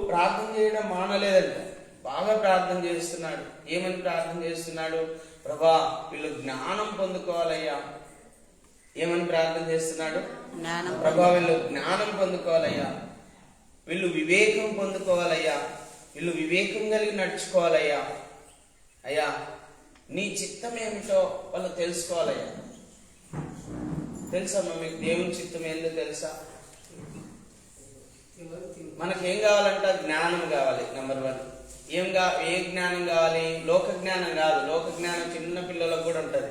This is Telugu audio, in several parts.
ప్రార్థన చేయడం మానలేదంట, బాగా ప్రార్థన చేస్తున్నాడు. ఏమని ప్రార్థన చేస్తున్నాడు? ప్రభా వీళ్ళు జ్ఞానం పొందుకోవాలయ్యా. ఏమని ప్రార్థన చేస్తున్నాడు? ప్రభా వీళ్ళు జ్ఞానం పొందుకోవాలయ్యా, వీళ్ళు వివేకం పొందుకోవాలయ్యా, వీళ్ళు వివేకం కలిగి నడుచుకోవాలయ్యా. అయ్యా నీ చిత్తం ఏమిటో వాళ్ళు తెలుసుకోవాలయ్యా. తెలుసమ్మా మీకు దేవుని చిత్తం ఏందో తెలుసా? మనకేం కావాలంట? జ్ఞానం కావాలి. నెంబర్ 1. ఏ జ్ఞానం కావాలి? లోక జ్ఞానం కాదు. లోక జ్ఞానం చిన్న పిల్లలకు కూడా ఉంటది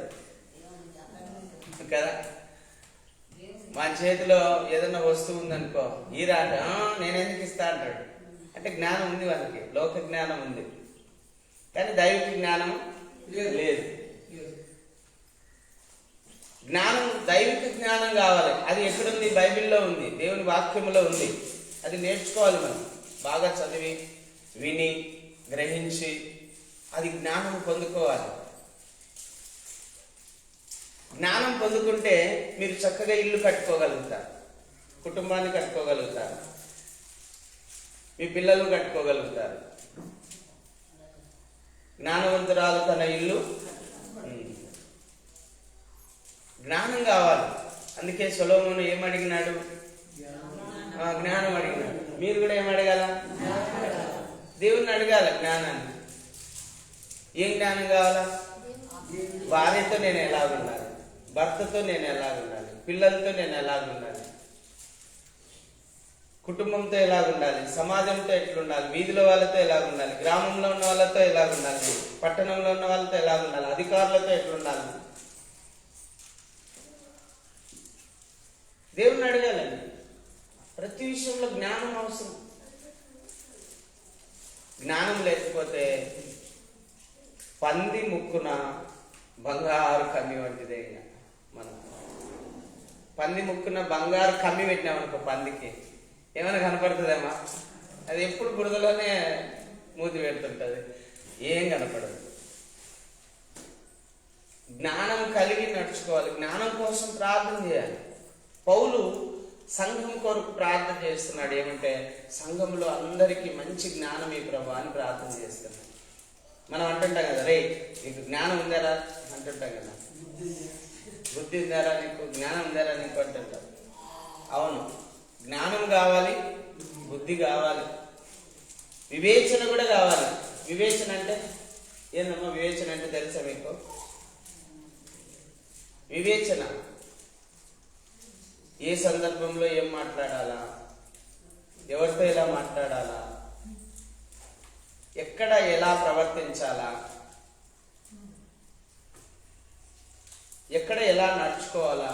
కదా. మా చేతిలో ఏదన్నా వస్తువు ఉందనుకో, ఈరా అంటే నేనెందుకు ఇస్తా అంటాడు. అంటే జ్ఞానం ఉంది వాళ్ళకి, లోక జ్ఞానం ఉంది, కానీ దైవిక జ్ఞానం లేదు. జ్ఞానం, దైవిక జ్ఞానం కావాలి. అది ఎక్కడుంది? బైబిల్లో ఉంది, దేవుని వాక్యంలో ఉంది. అది నేర్చుకోవాలి మనం, బాగా చదివి విని గ్రహించి అది జ్ఞానం పొందుకోవాలి. జ్ఞానం పొందుకుంటే మీరు చక్కగా ఇల్లు కట్టుకోగలుగుతారు, కుటుంబాన్ని కట్టుకోగలుగుతారు, మీ పిల్లలు కట్టుకోగలుగుతారు. జ్ఞానవంతురాలు తన ఇల్లు. జ్ఞానం కావాలి. అందుకే సొలొమోను ఏమడిగినాడు? జ్ఞానం అడిగినాడు. మీరు కూడా ఏమడగాల? దేవుణ్ణి అడగాల జ్ఞానాన్ని. ఏం జ్ఞానం కావాలా? భార్యతో నేను ఎలాగుండాలి, భర్తతో నేను ఎలాగుండాలి, పిల్లలతో నేను ఎలాగుండాలి, కుటుంబంతో ఎలాగుండాలి, సమాజంతో ఎట్లుండాలి, వీధిలో వాళ్ళతో ఎలాగుండాలి, గ్రామంలో ఉన్న వాళ్ళతో ఎలాగుండాలి, పట్టణంలో ఉన్న వాళ్ళతో ఎలాగుండాలి, అధికారులతో ఎట్లుండాలి. దేవుణ్ణి అడగాలండి. ప్రతి విషయంలో జ్ఞానం అవసరం. జ్ఞానం లేకపోతే పంది ముక్కున బంగారు కమ్మి వంటిదే. మనం పంది ముక్కున బంగారు కమ్మి పెట్టినామనుకో, పందికి ఏమైనా కనపడుతుందేమా? అది ఎప్పుడు బురదలోనే మూతి పెడుతుంటది, ఏం కనపడదు. జ్ఞానం కలిగి నడుచుకోవాలి. జ్ఞానం కోసం ప్రార్థన చేయాలి. పౌలు సంఘం కొరకు ప్రార్థన చేస్తున్నాడు. ఏమంటే సంఘంలో అందరికీ మంచి జ్ఞానం ఈ ప్రభా అని ప్రార్థన చేస్తున్నాడు. మనం అంటుంటాం కదా, రే నీకు జ్ఞానం ఉందారా అంటుంటాం కదా, బుద్ధి ఉందారా నీకు, జ్ఞానం ఉందారా నీకు అంటుంటాం. అవును, జ్ఞానం కావాలి, బుద్ధి కావాలి, వివేచన కూడా కావాలి. వివేచన అంటే ఏందమ్మా? వివేచన అంటే తెలుసా మీకు? వివేచన ఏ సందర్భంలో ఏం మాట్లాడాలా, ఎవరితో ఎలా మాట్లాడాలా, ఎక్కడ ఎలా ప్రవర్తించాలా, ఎక్కడ ఎలా నడుచుకోవాలా,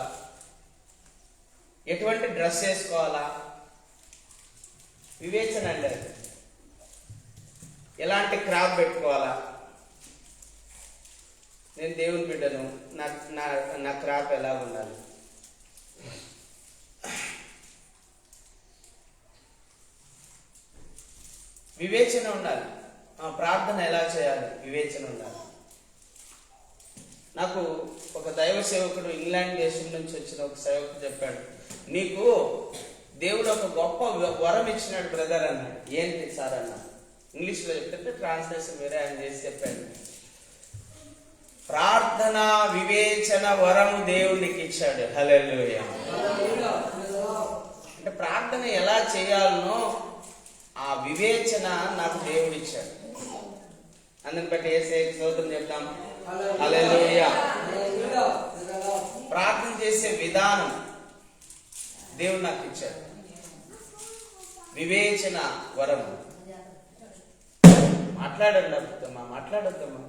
ఎటువంటి డ్రెస్ వేసుకోవాలా, వివేచన అండి. ఎలాంటి క్రాప్ పెట్టుకోవాలా, నేను దేవుని బిడ్డను, నా క్రాప్ ఎలా ఉండాలి, వివేచన ఉండాలి. ప్రార్థన ఎలా చేయాలి, వివేచన ఉండాలి. నాకు ఒక దైవ సేవకుడు, ఇంగ్లాండ్ దేశం నుంచి వచ్చిన ఒక సేవకుడు చెప్పాడు, నీకు దేవుడు ఒక గొప్ప వరం ఇచ్చినాడు బ్రదర్ అన్నాడు. ఏంటి సార్ అన్నా? ఇంగ్లీష్లో చెప్తుంటే ట్రాన్స్లేషన్ వేరే ఆయన చేసి చెప్పాడు. ప్రార్థన వివేచన వరము దేవునికి ఇచ్చాడు. హల్లెలూయా. అంటే ప్రార్థన ఎలా చేయాలనో ఆ వివేచన నాకు దేవుడు ఇచ్చాడు. అందుని బట్టి యేసయ్యకి స్తోత్రం చెప్తాం. హల్లెలూయా. ప్రార్థన చేసే విధానం దేవుడు నాకు ఇచ్చాడు. వివేచన వరం. మాట్లాడండి అర్థమ్మా, మాట్లాడొద్దమ్మా.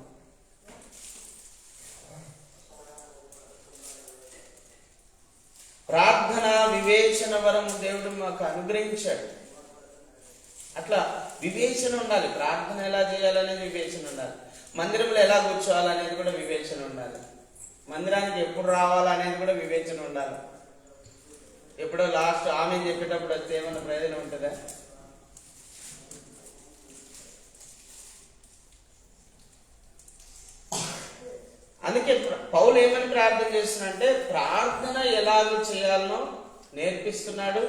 ప్రార్థన వివేచన వరం దేవుడు మాకు అనుగ్రహించాడు. అట్లా వివేచన ఉండాలి. ప్రార్థన ఎలా చేయాలనేది వివేచన ఉండాలి. మందిరంలో ఎలా కూర్చోవాలనేది కూడా వివేచన ఉండాలి. మందిరానికి ఎప్పుడు రావాలనేది కూడా వివేచన ఉండాలి. ఎప్పుడో లాస్ట్ ఆమె చెప్పేటప్పుడు వస్తే ఏమన్నా ప్రయోజనం ఉంటుందా? అందుకే పౌలు ఏమని ప్రార్థన చేస్తున్నాడంటే ప్రార్థన ఎలాగో చేయాలనో నేర్పిస్తున్నాడు.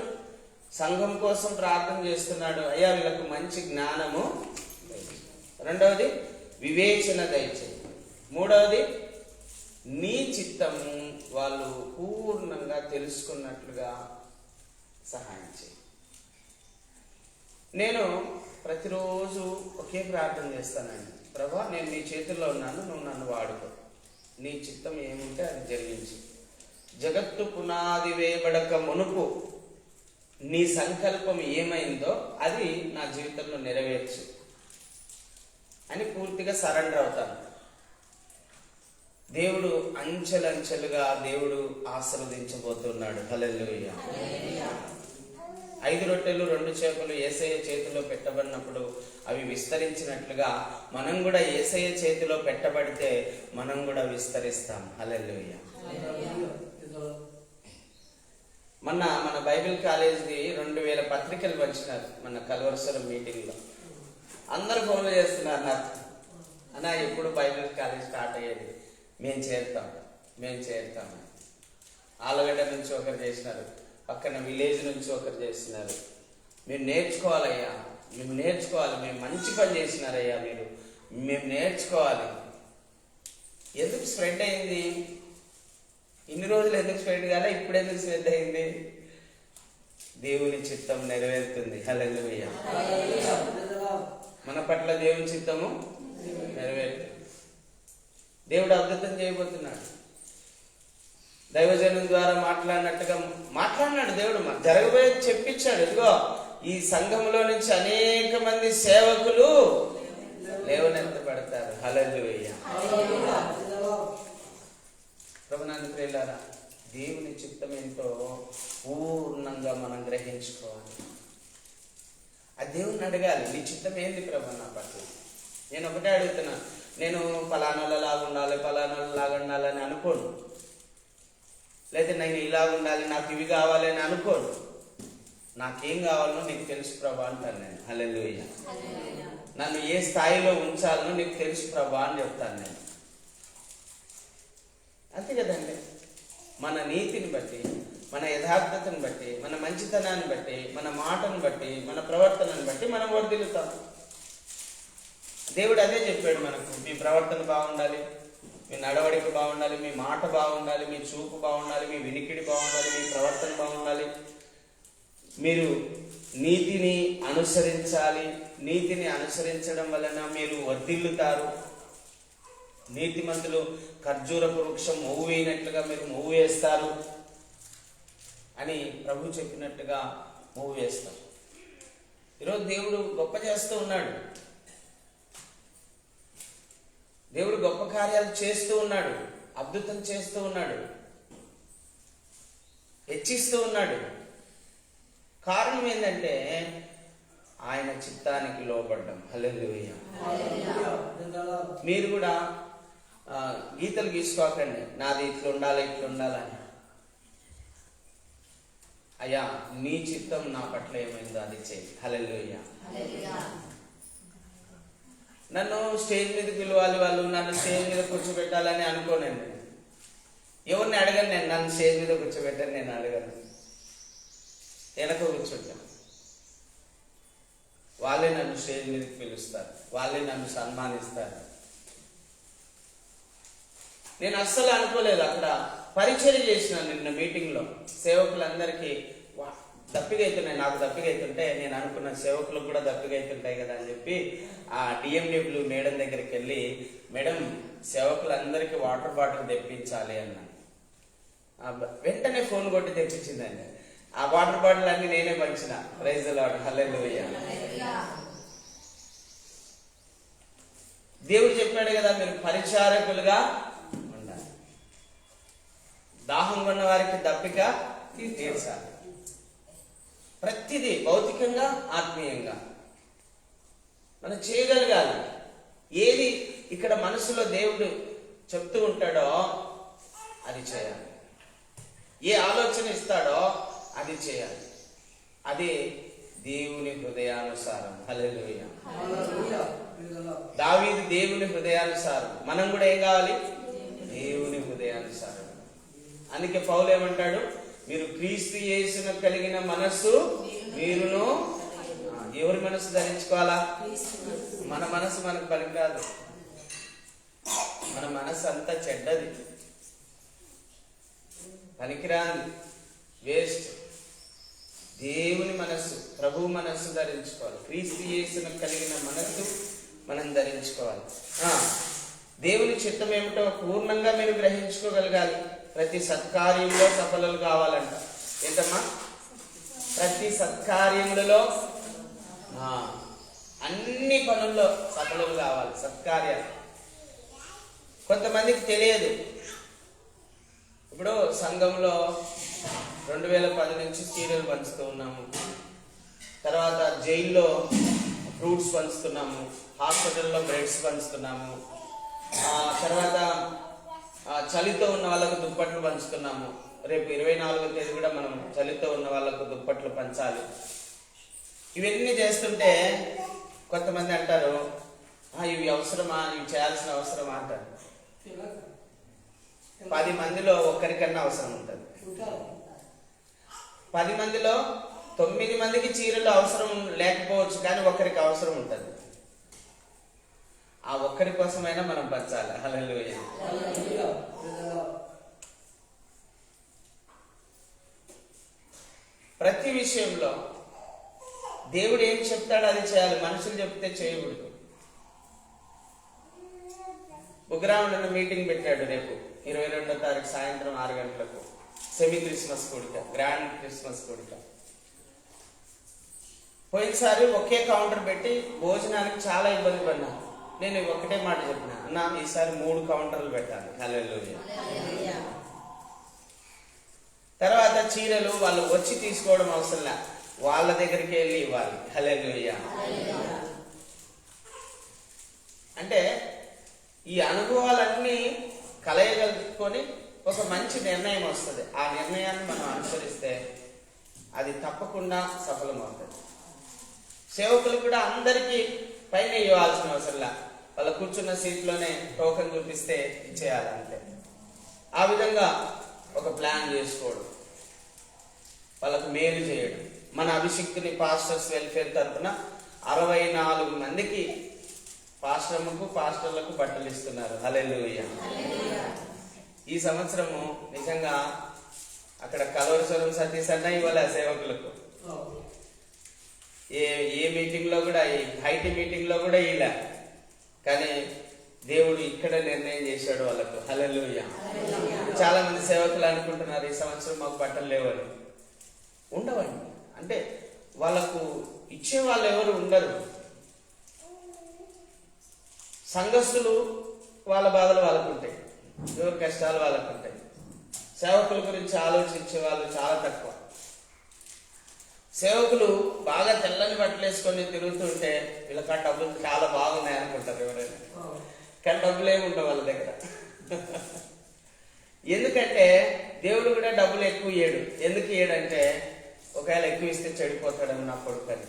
సంఘం కోసం ప్రార్థన చేస్తున్నాడు. అయ్యా వీళ్ళకు మంచి జ్ఞానము. రెండవది వివేచన దయచేయి. మూడవది నీ చిత్తము వాళ్ళు పూర్ణంగా తెలుసుకున్నట్లుగా సహాయం చేయి. నేను ప్రతిరోజు ఒకే ప్రార్థన చేస్తానండి. ప్రభా, నేను నీ చేతుల్లో ఉన్నాను, నువ్వు నన్ను వాడుకో. నీ చిత్తం ఏముంటే అది జరిగించు. జగత్తు పునాది వేయబడక మునుపు నీ సంకల్పం ఏమైందో అది నా జీవితంలో నెరవేర్చు అని పూర్తిగా సరెండర్ అవుతాను. దేవుడు అంచెలంచెలుగా దేవుడు ఆశీర్వదించబోతున్నాడు. హల్లెలూయా. 5 రొట్టెలు 2 చేపలు యేసయ్య చేతిలో పెట్టబడినప్పుడు అవి విస్తరించినట్లుగా మనం కూడా యేసయ్య చేతిలో పెట్టబడితే మనం కూడా విస్తరిస్తాం. హల్లెలూయా. మన బైబిల్ కాలేజీ 2000 పత్రికలు పంచినారు మన కల్వరసరం మీటింగ్ లో. అందరూ ఫోన్లు చేస్తున్నారు నాకు, అన్నా ఎప్పుడు బైబిల్ కాలేజ్ స్టార్ట్ అయ్యేది, మేము చేరుతాం. ఆలగడ్డ నుంచి ఒకరు చేసినారు, పక్కన విలేజ్ నుంచి ఒకరు చేస్తున్నారు. మీరు నేర్చుకోవాలయ్యా, మేము మంచి పని చేసినారయ్యా, మేము నేర్చుకోవాలి. ఎందుకు స్ప్రెడ్ అయింది? ఇన్ని రోజులు ఎందుకు స్ప్రెడ్ కాలే, ఇప్పుడు ఎందుకు స్ప్రెడ్ అయింది? దేవుని చిత్తం నెరవేరుతుంది. హల్లెలూయా. మన పట్ల దేవుని చిత్తము నెరవేరుతుంది. దేవుడు అద్భుతం చేయబోతున్నాడు. దైవజనం ద్వారా మాట్లాడినాడు దేవుడు. జరగబోయేది చెప్పించాడు. ఇదిగో ఈ సంఘంలో నుంచి అనేక మంది సేవకులు లేవనెత్తబడతారు. హల్లెలూయా. ప్రభునందు ప్రియులారా, దేవుని చిత్తం ఏంటో పూర్ణంగా మనం గ్రహించుకోవాలి. ఆ దేవుని అడగాలి, నీ చిత్తం ఏంది ప్రభు నా పట్ల? నేను ఒకటే అడుగుతున్నా, నేను ఫలానాలాగా ఉండాలి అని అనుకోను, లేదా నేను ఇలాగ ఉండాలి, నాకు ఇవి కావాలి అని అనుకోను. నాకేం కావాలనో నీకు తెలుసు ప్రభా అంటాను నేను. హల్లెలూయా. నన్ను ఏ స్థాయిలో ఉంచాలనో నీకు తెలుసు ప్రభా అని చెప్తాను నేను. అంతే కదండి. మన నీతిని బట్టి, మన యథార్థతను బట్టి, మన మంచితనాన్ని బట్టి, మన మాటను బట్టి, మన ప్రవర్తనను బట్టి మనం వర్ధిల్లుతాం. దేవుడు అదే చెప్పాడు మనకు. మీ ప్రవర్తన బాగుండాలి, మీ నడవడిక బాగుండాలి, మీ మాట బాగుండాలి, మీ చూపు బాగుండాలి, మీ వినికిడి బాగుండాలి, మీ ప్రవర్తన బాగుండాలి. మీరు నీతిని అనుసరించాలి. నీతిని అనుసరించడం వలన మీరు వర్ధిల్లుతారు. నీతిమంతులు ఖర్జూరపు వృక్షం మొవ్వు వేయినట్లుగా మీరు మొవ్వు వేస్తారు అని ప్రభు చెప్పినట్టుగా మొవ్వు వేస్తారు. ఈరోజు దేవుడు గొప్ప చేస్తూ ఉన్నాడు. దేవుడు గొప్ప కార్యాలు చేస్తూ ఉన్నాడు, అద్భుతం చేస్తూ ఉన్నాడు, హెచ్చిస్తూ ఉన్నాడు. కారణం ఏంటంటే ఆయన చిత్తానికి లోబడ్డం. హల్లెలూయా. మీరు కూడా గీతలు గీసుకోకండి, నాది ఇట్లుండాలని. అయ్యా నీ చిత్తం నా పట్ల ఏమైందో అది చేయి. హల్లెలూయా. నన్ను స్టేజ్ మీద పిలవాలి, వాళ్ళు నన్ను స్టేజ్ మీద కూర్చోబెట్టాలని అనుకోనండి. ఎవరిని అడగను నేను, నన్ను స్టేజ్ మీద కూర్చోబెట్టని నేను అడగను. వెనక కూర్చుంటాను. వాళ్ళే నన్ను స్టేజ్ మీదకి పిలుస్తారు, వాళ్ళే నన్ను సన్మానిస్తారు. నేను అస్సలు అనుకోలేదు. అక్కడ పరిచయం చేసిన నిన్న మీటింగ్లో సేవకులందరికీ దప్పిగైతున్నాయి. నాకు దప్పిగైతుంటే నేను అనుకున్న సేవకులకు కూడా దప్పిగైతుంటాయి కదా అని చెప్పి ఆ డిఎండబ్ల్యూ మేడం దగ్గరికి వెళ్ళి, మేడం సేవకులందరికీ వాటర్ బాటిల్ తెప్పించాలి అన్నాను. వెంటనే ఫోన్ కొట్టి తెప్పించిందండి. ఆ వాటర్ బాటిల్ అన్ని నేనే పంచిన. Praise the Lord. హల్లెలూయా. దేవుడు చెప్పాడు కదా, మీరు పరిచారకులుగా ఉండాలి, దాహం ఉన్న వారికి దప్పిక తీర్చాలి. ప్రతిదీ భౌతికంగా ఆత్మీయంగా మనం చేయగలగాలి. ఏది ఇక్కడ మనసులో దేవుడు చెప్తూ ఉంటాడో అది చేయాలి. ఏ ఆలోచన ఇస్తాడో అది చేయాలి. అది దేవుని హృదయానుసారం. హల్లెలూయా. దావీదు దేవుని హృదయానుసారం. మనం కూడా ఏం కావాలి? దేవుని హృదయానుసారం. అందుకే పౌలు ఏమంటాడు, మీరు క్రీస్తు యేసును కలిగిన మనస్సు మీరును ఎవరి మనసు ధరించుకోవాలా? మన మనసు మనకు పనికిరాదు. మన మనసు అంతా చెడ్డది, పనికిరాంది, వేస్ట్. దేవుని మనస్సు, ప్రభు మనస్సు ధరించుకోవాలి. క్రీస్తు యేసును కలిగిన మనస్సు మనం ధరించుకోవాలి. దేవుని చిత్తం ఏమిటో పూర్ణంగా మీరు గ్రహించుకోగలగాలి. ప్రతి సత్కార్యంలో సఫలులు కావాలంట. ఏంటమ్మా? ప్రతి సత్కార్యములలో, అన్ని పనుల్లో సఫలులు కావాలి. సత్కార్యాలు కొంతమందికి తెలియదు. ఇప్పుడు సంఘంలో 2010 నుంచి చీరలు పంచుతూ ఉన్నాము. తర్వాత జైల్లో ఫ్రూట్స్ పంచుతున్నాము. హాస్పిటల్లో బ్రెడ్స్ పంచుతున్నాము. తర్వాత చలితో ఉన్న వాళ్ళకు దుప్పట్లు పంచుతున్నాము. రేపు 24వ తేదీ కూడా మనం చలితో ఉన్న వాళ్ళకు దుప్పట్లు పంచాలి. ఇవన్నీ చేస్తుంటే కొంతమంది అంటారు, ఇవి అవసరమా, ఇవి చేయాల్సిన అవసరమా అంటారు. 10 మందిలో ఒక్కరికన్నా అవసరం ఉంటుంది. 10 మందిలో 9 మందికి చీరలు అవసరం లేకపోవచ్చు, కానీ ఒక్కరికి అవసరం ఉంటుంది. ఆ ఒక్కరి కోసమైనా మనం పంచాలి. హల్లెలూయా. ప్రతి విషయంలో దేవుడు ఏం చెప్తాడో అది చేయాలి. మనుషులు చెప్తే చేయకూడదు. బుగ్రాములను మీటింగ్ పెట్టాడు. రేపు 22వ తారీఖు సాయంత్రం 6 గంటలకు సెమీ క్రిస్మస్ కూడిక, గ్రాండ్ క్రిస్మస్ కూడిక. పోయినసారి ఒకే కౌంటర్ పెట్టి భోజనానికి చాలా ఇబ్బంది పడినాను. నేను ఒకటే మాట చెప్పినా, అన్నా ఈసారి 3 కౌంటర్లు పెట్టాలి. హల్లెలూయా. తర్వాత చీరలు వాళ్ళు వచ్చి తీసుకోవడం అవసరంలా, వాళ్ళ దగ్గరికి వెళ్ళి ఇవ్వాలి. హల్లెలూయా. అంటే ఈ అనుభవాలన్నీ కలయగలుపుకొని ఒక మంచి నిర్ణయం వస్తుంది. ఆ నిర్ణయాన్ని మనం అనుసరిస్తే అది తప్పకుండా సఫలమవుతుంది. సేవకులు కూడా అందరికీ పైన ఇవ్వాల్సిన అవసరంలా, వాళ్ళ కూర్చున్న సీట్లోనే టోకెన్ చూపిస్తే ఇచ్చేయాలంటే. ఆ విధంగా ఒక ప్లాన్ చేసుకోవడం, వాళ్ళకు మేలు చేయడం. మన అభిషిక్తుని పాస్టర్స్ వెల్ఫేర్ తరఫున 64 మందికి పాస్టర్లకు బట్టలు ఇస్తున్నారు. హల్లెలూయా. ఈ సంవత్సరము నిజంగా అక్కడ కలవరస్వరం సతీష్ అన్న ఇవ్వాలి సేవకులకు. ఏ మీటింగ్ లో కూడా, ఈ హైటీ మీటింగ్ లో కూడా ఇలా, కానీ దేవుడు ఇక్కడ నిర్ణయం చేశాడు వాళ్ళకు. హల్లెలూయా. చాలా మంది సేవకులు అనుకుంటున్నారు ఈ సంవత్సరం మాకు బట్టలు లేవని. ఉండవండి. అంటే వాళ్ళకు ఇచ్చే వాళ్ళు ఎవరు ఉండరు. సంఘస్థులు వాళ్ళ బాధలు వాళ్ళకు ఉంటాయి, ఎవరి కష్టాలు వాళ్ళకు ఉంటాయి. సేవకుల గురించి ఆలోచించే వాళ్ళు చాలా తక్కువ. సేవకులు బాగా తెల్లని బట్టలు వేసుకొని తిరుగుతుంటే వీళ్ళకి డబ్బులు చాలా బాగున్నాయి అనుకుంటారు ఎవరైనా, కానీ డబ్బులు ఏమి ఉండవు వాళ్ళ దగ్గర. ఎందుకంటే దేవుడు కూడా డబ్బులు ఎక్కువ ఇయ్యడు. ఎందుకు ఇయ్యడంటే ఒకవేళ ఎక్కువ ఇస్తే చెడిపోతాడని నా కొడుకని.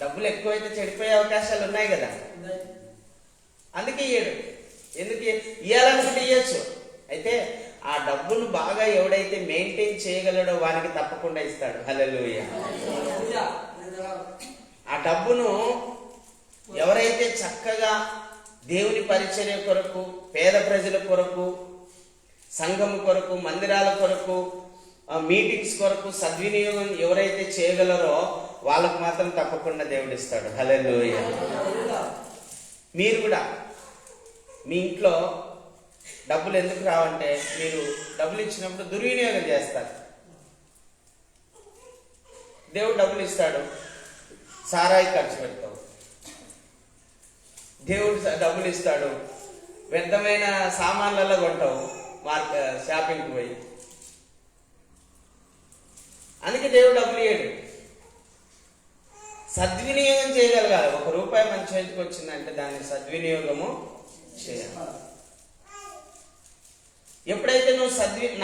డబ్బులు ఎక్కువైతే చెడిపోయే అవకాశాలు ఉన్నాయి కదా, అందుకే ఇయ్యడు. ఎందుకు ఇయ్యాలనుకుంటే ఇయ్యచ్చు. అయితే ఆ డబ్బును బాగా ఎవడైతే మెయింటైన్ చేయగలడో వానికి తప్పకుండా ఇస్తాడు. హల్లెలూయా. ఆ డబ్బును ఎవరైతే చక్కగా దేవుని పరిచర్య కొరకు, పేద ప్రజల కొరకు, సంఘం కొరకు, మందిరాల కొరకు, మీటింగ్స్ కొరకు సద్వినియోగం ఎవరైతే చేయగలరో వాళ్ళకు మాత్రం తప్పకుండా దేవుడు ఇస్తాడు. హల్లెలూయా. మీరు కూడా మీ ఇంట్లో డబ్బులు ఎందుకు రావంటే, మీరు డబ్బులు ఇచ్చినప్పుడు దుర్వినియోగం చేస్తారు. దేవుడు డబ్బులు ఇస్తాడు, సారాయి ఖర్చు పెడతావు. దేవుడు డబ్బులు ఇస్తాడు, వ్యర్థమైన సామాన్లలో కొంటావు షాపింగ్కి పోయి. అందుకే దేవుడు డబ్బులు ఇయ్యడు. సద్వినియోగం చేయగలగాలి. ₹1 మన చేతికి వచ్చిందంటే దాన్ని సద్వినియోగము చేయాలి. ఎప్పుడైతే నువ్వు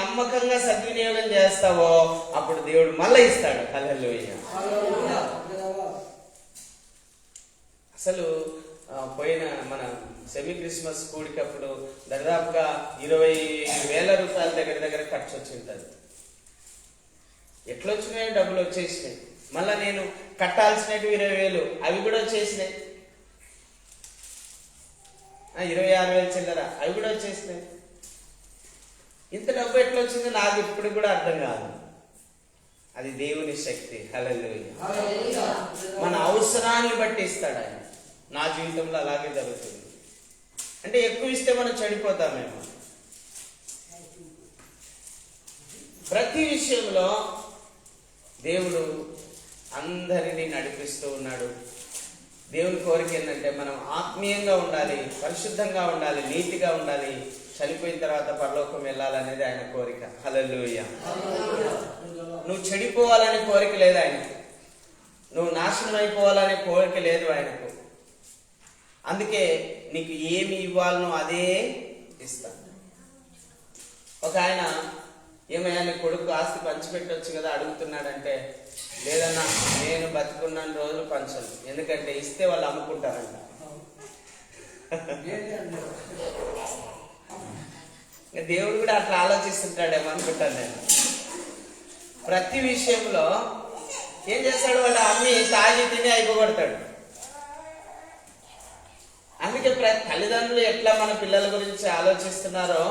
నమ్మకంగా సద్వినియోగం చేస్తావో అప్పుడు దేవుడు మళ్ళీ ఇస్తాడు. హల్లెలూయా. అసలు పోయిన మన సెమీ క్రిస్మస్ కూడికప్పుడు దాదాపుగా 20,000 రూపాయల దగ్గర ఖర్చు వచ్చి ఉంటుంది. ఎట్లొచ్చినాయి? డబ్బులు వచ్చేసినాయి. మళ్ళీ నేను కట్టాల్సినవి 20,000 అవి కూడా వచ్చేసినాయి. 26,000 చిల్లర అవి కూడా వచ్చేసినాయి. ఇంత డబ్బు ఎట్లా వచ్చిందో నాకు ఇప్పుడు కూడా అర్థం కాదు. అది దేవుని శక్తి. హల్లెలూయా. మన అవసరాన్ని బట్టి ఇస్తాడు ఆయన. నా జీవితంలో అలాగే జరుగుతుంది. అంటే ఎక్కువ ఇస్తే మనం చెడిపోతామేమో. ప్రతి విషయంలో దేవుడు అందరినీ నడిపిస్తూ ఉన్నాడు. దేవుని కోరిక ఏంటంటే మనం ఆత్మీయంగా ఉండాలి, పరిశుద్ధంగా ఉండాలి, నీతిగా ఉండాలి, చనిపోయిన తర్వాత పరలోకం వెళ్ళాలనేది ఆయన కోరిక. హల్లెలూయా. నువ్వు చెడిపోవాలనే కోరిక లేదు ఆయనకు. నువ్వు నాశనం అయిపోవాలనే కోరిక లేదు ఆయనకు. అందుకే నీకు ఏమి ఇవ్వాలనో అదే ఇస్తాను. ఒక ఆయన, ఏమయ్యా నీ కొడుకు ఆస్తి పంచిపెట్టొచ్చు కదా అడుగుతున్నాడంటే, లేదన్నా నేను బతుకున్న రోజులు పంచను, ఎందుకంటే ఇస్తే వాళ్ళు అమ్ముకుంటారంట. దేవుడు కూడా అట్లా ఆలోచిస్తుంటాడేమో అనుకుంటాను నేను. ప్రతి విషయంలో ఏం చేస్తాడు, వాళ్ళు అమ్మి తాగి తిని అయిపోగొడతాడు. అందుకే తల్లిదండ్రులు ఎట్లా మన పిల్లల గురించి ఆలోచిస్తున్నారో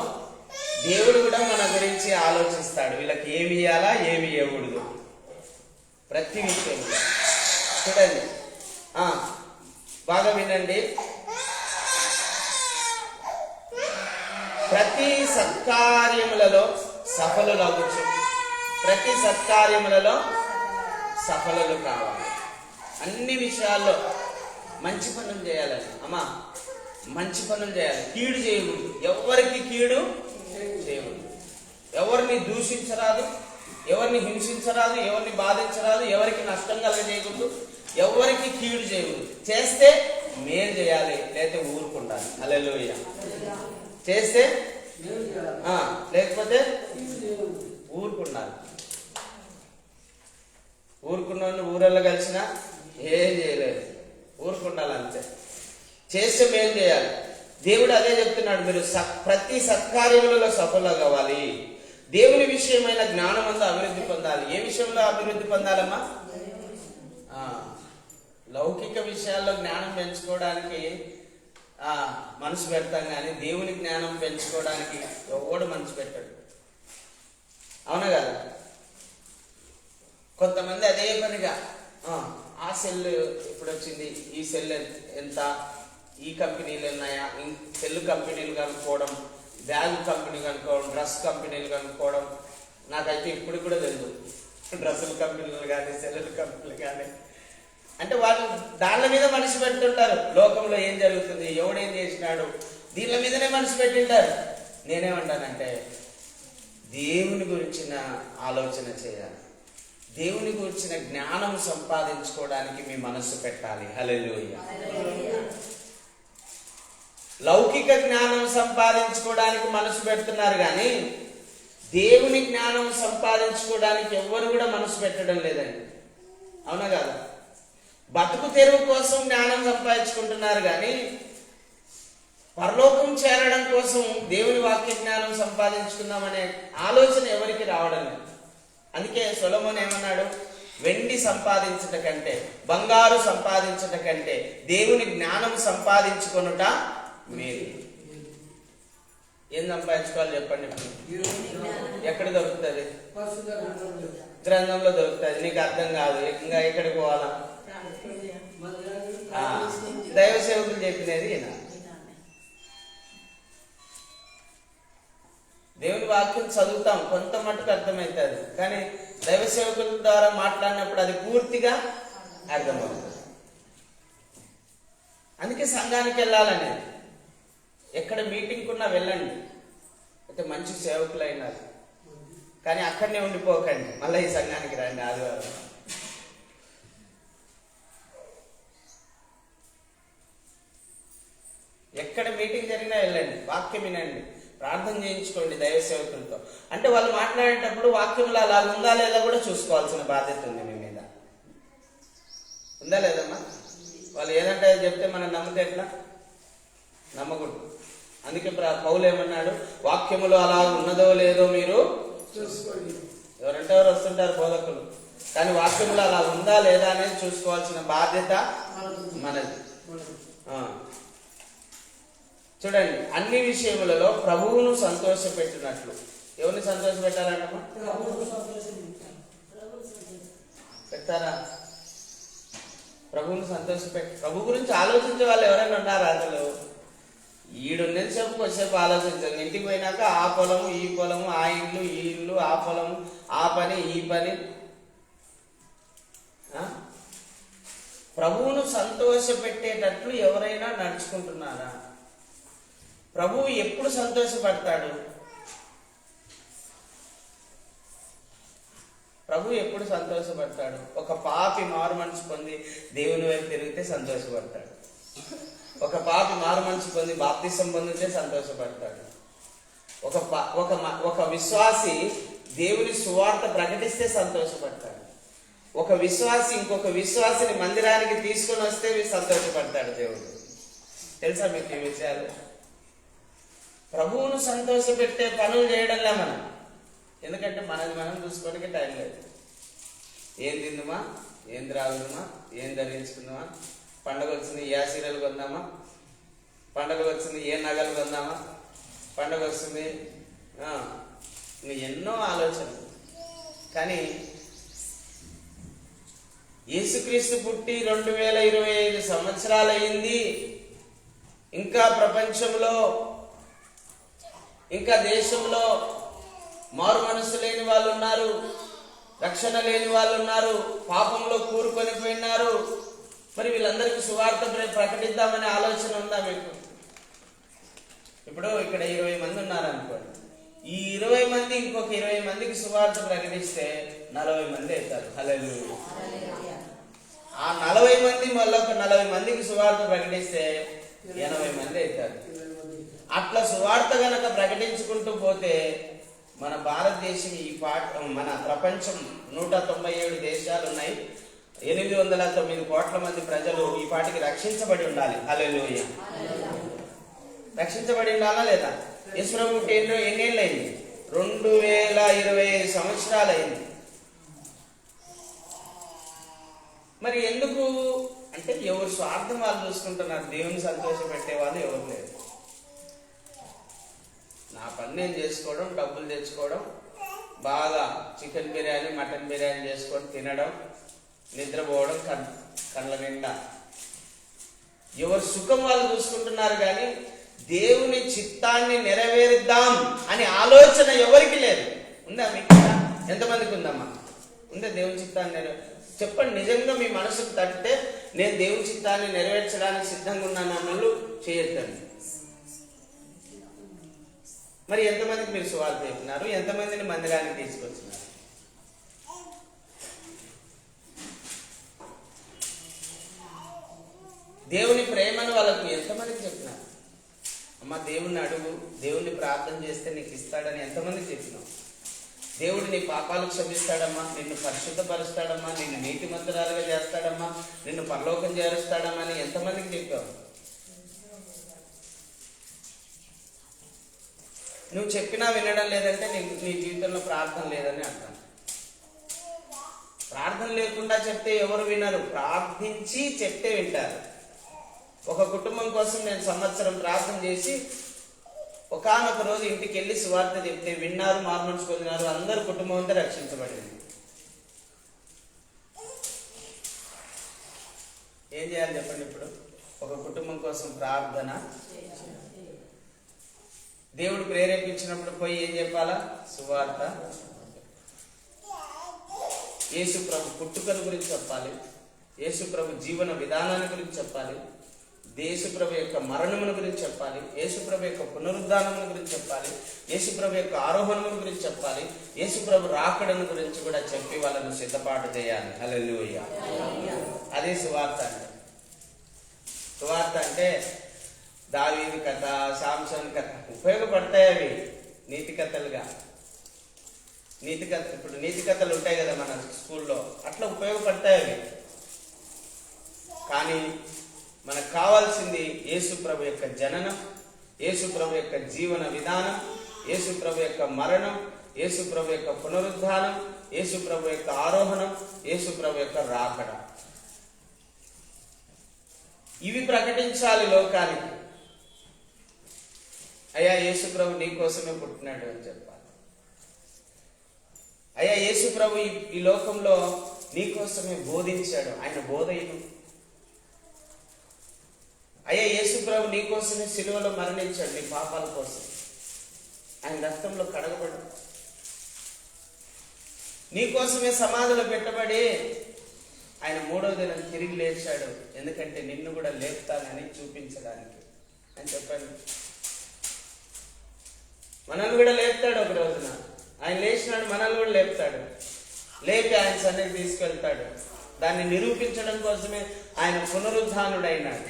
దేవుడు కూడా మన గురించి ఆలోచిస్తాడు. వీళ్ళకి ఏమి ఇవ్వాలా, ఏమి ఇవ్వకూడదు ప్రతి విషయంలో. చూడండి, బాగా వినండి. ప్రతి సత్కార్యములలో సఫలులవచ్చు. ప్రతి సత్కార్యములలో సఫలులు కావాలి. అన్ని విషయాల్లో మంచి పనులు చేయాలని. అమ్మా, మంచి పనులు చేయాలి, కీడు చేయకూడదు. ఎవరికి కీడు చేయకూడదు. ఎవరిని దూషించరాదు, ఎవరిని హింసించరాదు, ఎవరిని బాధించరాదు, ఎవరికి నష్టం కలగజేయకూడదు, ఎవరికి కీడు చేయకూడదు. చేస్తే మేలు చేయాలి, లేకపోతే ఊరుకుంటాను. హల్లెలూయా. చేస్తే లేకపోతే ఊరుకున్నాను. ఊరుకున్న ఊరల్లో కలిసినా ఏం చేయలేదు, ఊరుకుండాలి అంతే. చేస్తే మేలు చేయాలి. దేవుడు అదే చెప్తున్నాడు, మీరు ప్రతి సత్కార్యములలో సఫలం కావాలి. దేవుని విషయమైన జ్ఞానమంతా అభివృద్ధి పొందాలి. ఏ విషయంలో అభివృద్ధి పొందాలమ్మా? లౌకిక విషయాల్లో జ్ఞానం పెంచుకోవడానికి మనసు పెడతాం, కానీ దేవుని జ్ఞానం పెంచుకోవడానికి ఎవడు మనసు పెట్టాడు. అవునా కదా? కొంతమంది అదే పనిగా ఆ సెల్ ఇప్పుడు వచ్చింది, ఈ సెల్ ఎంత, ఈ కంపెనీలు ఉన్నాయా, సెల్ కంపెనీలు కనుక్కోవడం, బ్యాగ్ కంపెనీ కనుక్కోవడం, డ్రెస్ కంపెనీలు కనుక్కోవడం. నాకైతే ఇప్పుడు కూడా తెలియదు డ్రెస్సుల కంపెనీలు కానీ సెల్లుల కంపెనీలు కానీ. అంటే వాళ్ళు దాని మీద మనసు పెడుతుంటారు. లోకంలో ఏం జరుగుతుంది, ఎవడేం చేసినాడు, దీని మీదనే మనసు పెట్టింటారు. నేనేమంటానంటే దేవుని గురించిన ఆలోచన చేయాలి. దేవుని గురించిన జ్ఞానం సంపాదించుకోవడానికి మీ మనస్సు పెట్టాలి. హల్లెలూయా. లౌకిక జ్ఞానం సంపాదించుకోవడానికి మనసు పెడుతున్నారు, కానీ దేవుని జ్ఞానం సంపాదించుకోవడానికి ఎవ్వరు కూడా మనసు పెట్టడం లేదండి. అవునా కాదు? బతుకు తెరువు కోసం జ్ఞానం సంపాదించుకుంటున్నారు, కానీ పరలోకం చేరడం కోసం దేవుని వాక్య జ్ఞానం సంపాదించుకుందామనే ఆలోచన ఎవరికి రావడం లేదు. అందుకే సొలొమోను ఏమన్నాడు, వెండి సంపాదించట కంటే, బంగారు సంపాదించట కంటే దేవుని జ్ఞానం సంపాదించుకొనుట మేలు. ఏం సంపాదించుకోవాలి చెప్పండి? ఎక్కడ దొరుకుతుంది? గ్రంథంలో దొరుకుతుంది. నీకు అర్థం కాదు, ఇంకా ఎక్కడికి పోవాలా? దైవ సేవకులు చెప్పినది దేవుని వాక్యం చదువుతాం, కొంత మటుకు అర్థమవుతుంది, కానీ దైవ సేవకుల ద్వారా మాట్లాడినప్పుడు అది పూర్తిగా అర్థమవుతుంది. అందుకే సంఘానికి వెళ్ళాలనేది. ఎక్కడ మీటింగ్ ఉన్నా వెళ్ళండి, అయితే మంచి సేవకులు అయినారు, కానీ అక్కడనే ఉండిపోకండి, మళ్ళీ ఈ సంఘానికి రండి ఆదివారం. ఎక్కడ మీటింగ్ జరిగినా వెళ్ళండి, వాక్యం వినండి, ప్రార్థన చేయించుకోండి దైవ సేవకులతో. అంటే వాళ్ళు మాట్లాడేటప్పుడు వాక్యంలో అలా ఉందా లేదా కూడా చూసుకోవాల్సిన బాధ్యత ఉంది మీ మీద. ఉందా లేదమ్మా? వాళ్ళు ఏదంటే చెప్తే మనం నమ్మితే ఎట్లా? నమ్మకూడదు. అందుకే పౌలు ఏమన్నాడు, వాక్యములో అలా ఉన్నదో లేదో మీరు చూసుకోండి. ఎవరంటే ఎవరు వస్తుంటారు బోధకులు, కానీ వాక్యంలో అలా ఉందా లేదా అనేది చూసుకోవాల్సిన బాధ్యత మనది. చూడండి, అన్ని విషయములలో ప్రభువును సంతోషపెట్టినట్లు. ఎవరిని సంతోషపెట్టాలంటమ్మా? పెట్టారా? ప్రభువును ప్రభు గురించి ఆలోచించే వాళ్ళు ఎవరైనా ఉన్నారా? అసలు ఈడున్నది సేపు కొద్దిసేపు ఆలోచించాలి. ఇంటికి పోయినాక ఆ పొలము ఈ పొలము, ఆ ఇల్లు ఈ ఇల్లు, ఆ పొలము ఆ పని ఈ పని. ప్రభువును సంతోషపెట్టేటట్లు ఎవరైనా నడుచుకుంటున్నారా? ప్రభువు ఎప్పుడు సంతోషపడతాడు? ప్రభు ఎప్పుడు సంతోషపడతాడు? ఒక పాపి మారు మనసు పొంది దేవుని వైపు తిరిగితే సంతోషపడతాడు. ఒక పాపి మారు మనసు పొంది బాప్తిసం పొందితే సంతోషపడతాడు. ఒక విశ్వాసి దేవుని సువార్త ప్రకటిస్తే సంతోషపడతాడు. ఒక విశ్వాసి ఇంకొక విశ్వాసిని మందిరానికి తీసుకొని వస్తే సంతోషపడతాడు దేవుడు. తెలుసా మీకు ఈ విషయాలు? ప్రభువును సంతోషపెట్టే పనులు చేయడంలే మనం. ఎందుకంటే మనది మనం చూసుకోవడానికి టైం లేదు. ఏం తిందుమా, ఏం త్రాగుదామా, ఏం ధరించుకుందామా, పండగ వచ్చింది ఏ సీరియల్ కొందామా, పండగ వచ్చింది ఏ నగలు కొందామా, పండగ వస్తుంది ఎన్నో ఆలోచనలు. కానీ యేసుక్రీస్తు పుట్టి 2025 సంవత్సరాలు అయింది. ఇంకా ప్రపంచంలో, ఇంకా దేశంలో మారు మనసు లేని వాళ్ళు ఉన్నారు, రక్షణ లేని వాళ్ళు ఉన్నారు, పాపంలో కూరుకొని పోయినారు. మరి వీళ్ళందరికీ సువార్త ప్రకటిద్దామనే ఆలోచన ఉందా మీకు? ఇప్పుడు ఇక్కడ 20 మంది ఉన్నారు అనుకోండి. ఈ 20 మంది ఇంకొక 20 మందికి సువార్త ప్రకటిస్తే 40 మంది అవుతారు. హల్లెలూయా. ఆ 40 మంది మళ్ళీ ఒక 40 మందికి సువార్త ప్రకటిస్తే 80 మంది అవుతారు. అట్లా సువార్త గనక ప్రకటించుకుంటూ పోతే మన భారతదేశం మన ప్రపంచం 197 దేశాలు ఉన్నాయి. 809 కోట్ల మంది ప్రజలు ఈ పాటికి రక్షించబడి ఉండాలి. హల్లెలూయా. రక్షించబడి ఉండాలా లేదా? యేసు ప్రభు ఎన్నేళ్ళు అయింది? 2025 సంవత్సరాలు అయింది. మరి ఎందుకు అంటే ఎవరు స్వార్థం వాళ్ళు చూసుకుంటున్నారు. దేవుని సంతోషపెట్టే వాళ్ళు ఎవరు లేరు. నా పని నేను చేసుకోవడం, డబ్బులు తెచ్చుకోవడం, బాగా చికెన్ బిర్యానీ మటన్ బిర్యానీ చేసుకొని తినడం, నిద్రపోవడం, కళ్ళ నిండా ఎవరు సుఖం వాళ్ళు చూసుకుంటున్నారు. కానీ దేవుని చిత్తాన్ని నెరవేరుద్దాం అని ఆలోచన ఎవరికి లేదు. ఉందా మీకు? ఎంతమందికి ఉందమ్మా? ఉందా దేవుని చిత్తాన్ని చెప్పండి. నిజంగా మీ మనసుకు తట్టితే నేను దేవుని చిత్తాన్ని నెరవేర్చడానికి సిద్ధంగా ఉన్నాను అన్నట్లు చేయొద్దండి. మరి ఎంతమందికి మీరు సువార్త చెప్పినారు? ఎంతమందిని మందిరానికి తీసుకొచ్చినారు? దేవుని ప్రేమను వాళ్ళకు ఎంతమందికి చెప్పినారు? అమ్మ దేవుణ్ణి అడుగు, దేవుణ్ణి ప్రార్థన చేస్తే నీకు ఇస్తాడని ఎంతమందికి చెప్పినావు? దేవుడు నీ పాపాలు క్షమిస్తాడమ్మా, నిన్ను పరిశుద్ధపరుస్తాడమ్మా, నిన్ను నీతిమంతురాలుగా చేస్తాడమ్మా, నిన్ను పరలోకం చేరుస్తాడమ్మా అని ఎంతమందికి చెప్పావు? నువ్వు చెప్పినా వినడం లేదంటే నీ జీవితంలో ప్రార్థన లేదని అర్థం. ప్రార్థన లేకుండా చెప్తే ఎవరు వినరు, ప్రార్థించి చెప్తే వింటారు. ఒక కుటుంబం కోసం నేను సంవత్సరం ప్రార్థన చేసి ఒకానొక రోజు ఇంటికి వెళ్ళి సువార్త చెప్తే విన్నారు, మార్మన్స్ పొందినారు, అందరు కుటుంబం అంతా రక్షించబడింది. ఏం చేయాలి చెప్పండి? ఇప్పుడు ఒక కుటుంబం కోసం ప్రార్థన దేవుడు ప్రేరేపించినప్పుడు పోయి ఏం చెప్పాలా? సువార్త. యేసు ప్రభు పుట్టుకను గురించి చెప్పాలి, యేసు ప్రభు జీవన విధానాన్ని గురించి చెప్పాలి, యేసు ప్రభు యొక్క మరణమును గురించి చెప్పాలి, యేసు ప్రభు యొక్క పునరుద్ధానమును గురించి చెప్పాలి, యేసు ప్రభు యొక్క ఆరోహణమును గురించి చెప్పాలి, యేసు ప్రభు రాకడను గురించి కూడా చెప్పి వాళ్ళను సిద్ధపాటు చేయాలి. హల్లెలూయా. అదే సువార్త అంటే. సువార్త అంటే దావీదు కథ, సాంసన్ కథ ఉపయోగపడతాయి. అవి నీతి కథలుగా, నీతి కథ. ఇప్పుడు నీతి కథలు ఉంటాయి కదా మన స్కూల్లో, అట్లా ఉపయోగపడతాయి అవి. కానీ మనకు కావాల్సింది యేసు ప్రభు యొక్క జననం, యేసు ప్రభు యొక్క జీవన విధానం, యేసు ప్రభు యొక్క మరణం, యేసు ప్రభు యొక్క పునరుద్ధానం, యేసు ప్రభు యొక్క ఆరోహణం, యేసు ప్రభు యొక్క రాకడ. ఇవి ప్రకటించాలి లోకానికి. అయ్యా యేసు ప్రభు నీ కోసమే పుట్టినాడు అని చెప్పాలి. అయ్యా యేసు ప్రభు ఈ లోకంలో నీ కోసమే బోధించాడు, ఆయన బోధయుడు. అయ్యా యేసు ప్రభు నీ కోసమే సిలువలో మరణించాడు, నీ పాపాల కోసం. ఆయన రక్తంలో కడగబడు. నీ కోసమే సమాధిలో పెట్టబడి ఆయన 3వ దినం తిరిగి లేచాడు. ఎందుకంటే నిన్ను కూడా లేపుతానని చూపించడానికి అని చెప్పండి. మనల్ని కూడా లేపుతాడు ఒక రోజున. ఆయన లేచినాడు, మనల్ని కూడా లేపుతాడు. లేపి ఆయన సన్నిధికి తీసుకెళ్తాడు. దాన్ని నిరూపించడం కోసమే ఆయన పునరుద్ధానుడైనాడు.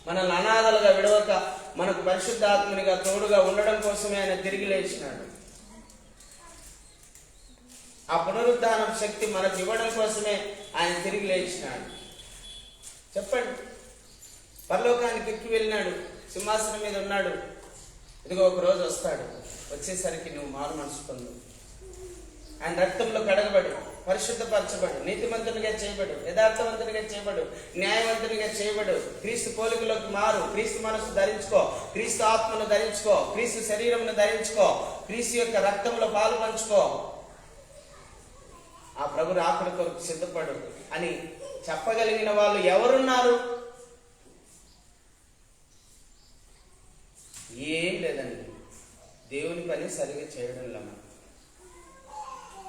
మనల్ని అనాథలుగా విడవక మనకు పరిశుద్ధాత్మునిగా తోడుగా ఉండడం కోసమే ఆయన తిరిగి లేచినాడు. ఆ పునరుద్ధానం శక్తి మనకు ఇవ్వడం కోసమే ఆయన తిరిగి లేచినాడు. చెప్పండి. పరలోకానికి ఎక్కి వెళ్ళినాడు, సింహాసనం మీద ఉన్నాడు. ఇదిగో ఒక రోజు వస్తాడు. వచ్చేసరికి నువ్వు మారు మనసు పొందు. ఆయన రక్తంలో కడగబడు, పరిశుద్ధపరచబడు, నీతిమంతునిగా చేయబడు, యథార్థవంతునిగా చేయబడు, న్యాయవంతునిగా చేయబడు. క్రీస్తు పోలికలోకి మారు. క్రీస్తు మనసు ధరించుకో, క్రీస్తు ఆత్మను ధరించుకో, క్రీస్తు శరీరమును ధరించుకో, క్రీస్తు యొక్క రక్తంలో పాలు పంచుకో. ఆ ప్రభు రాకడ కొరకు సిద్ధపడు అని చెప్పగలిగిన వాళ్ళు ఎవరున్నారు? ఏం లేదండి. దేవుని పని సరిగా చేయడం లేదు.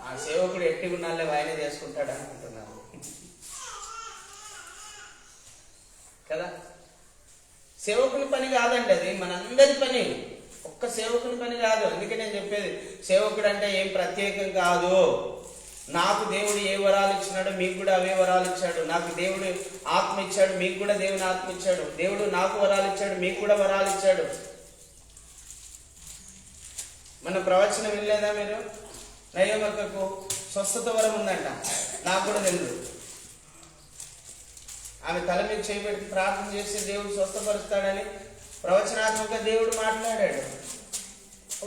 ఆ సేవకుడు ఎట్టి ఉన్నాళ్ళే వాయనే చేసుకుంటాడు అనుకుంటున్నారు కదా. సేవకుని పని కాదండి అది, మనందరి పని. ఒక్క సేవకుని పని కాదు. అందుకే నేను చెప్పేది, సేవకుడు అంటే ఏం ప్రత్యేకం కాదు. నాకు దేవుడు ఏ వరాలు ఇచ్చినాడో మీకు కూడా అవే వరాలు ఇచ్చాడు. నాకు దేవుడు ఆత్మ ఇచ్చాడు, మీకు కూడా దేవుని ఆత్మ ఇచ్చాడు. దేవుడు నాకు వరాలు ఇచ్చాడు, మీకు కూడా వరాలు ఇచ్చాడు. మన ప్రవచనం వినలేదా మీరు? నయోమక్కకు స్వస్థత వరం ఉందంట, నాకు కూడా తెలుసు. ఆమె తల మీద చేయబెట్టి ప్రార్థన చేసి దేవుడు స్వస్థపరుస్తాడని ప్రవచనాత్మక దేవుడు మాట్లాడాడు.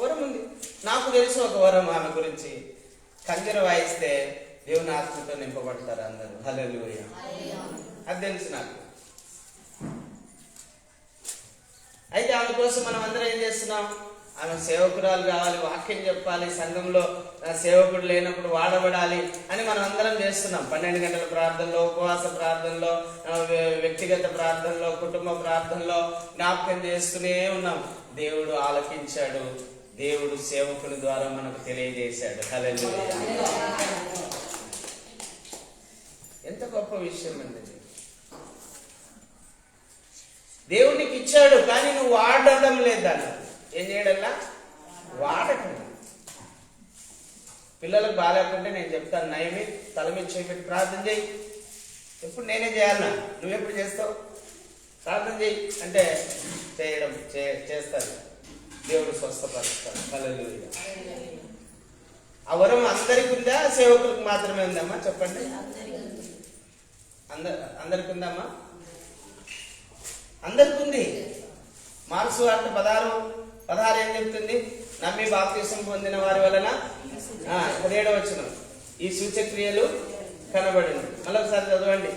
వరం ఉంది. నాకు తెలుసు ఒక వరం ఆమె గురించి. కంజర వాయిస్తే దేవుని ఆత్మతో నింపబడతారు అందరూ. హల్లెలూయా. అది తెలుసు నాకు. అయితే ఆమె కోసం మనం అందరం ఏం చేస్తున్నాం? ఆమె సేవకురాలు కావాలి, వాక్యం చెప్పాలి, సంఘంలో సేవకుడు లేనప్పుడు వాడబడాలి అని మనం అందరం చేస్తున్నాం. 12 గంటల ప్రార్థనలో, ఉపవాస ప్రార్థనలో, వ్యక్తిగత ప్రార్థనలో, కుటుంబ ప్రార్థనలో జ్ఞాపకం చేస్తూనే ఉన్నాం. దేవుడు ఆలకించాడు. దేవుడు సేవకుని ద్వారా మనకు తెలియజేశాడు. హల్లెలూయా. ఎంత గొప్ప విషయం అండి. దేవుడికి ఇచ్చాడు, కానీ నువ్వు వాడడం లేదన్న. ఏం చేయడల్లా? వాడటం. పిల్లలకు బాగాలేకుంటే నేను చెప్తాను, నయమి తల మీద చేపెట్టి ప్రార్థన చేయి. ఎప్పుడు నేనే చేయాలన్నా? నువ్వెప్పుడు చేస్తావు? ప్రార్థన చేయి అంటే చేయడం చేస్తాను. దేవుడు స్వస్థపరుస్తాడు. హల్లెలూయా. ఆ వరం అందరికి ఉందా, సేవకులకు మాత్రమే ఉందమ్మా? చెప్పండి. అందరికి ఉందమ్మా? అందరికి ఉంది. మార్క్సు వార్త 16 ఏం చెప్తుంది? నమ్మి బాప్తిసం పొందిన వారి వలన 17వ వచనం ఈ సూచక్రియలు కనబడింది. మళ్ళొకసారి చదవండి.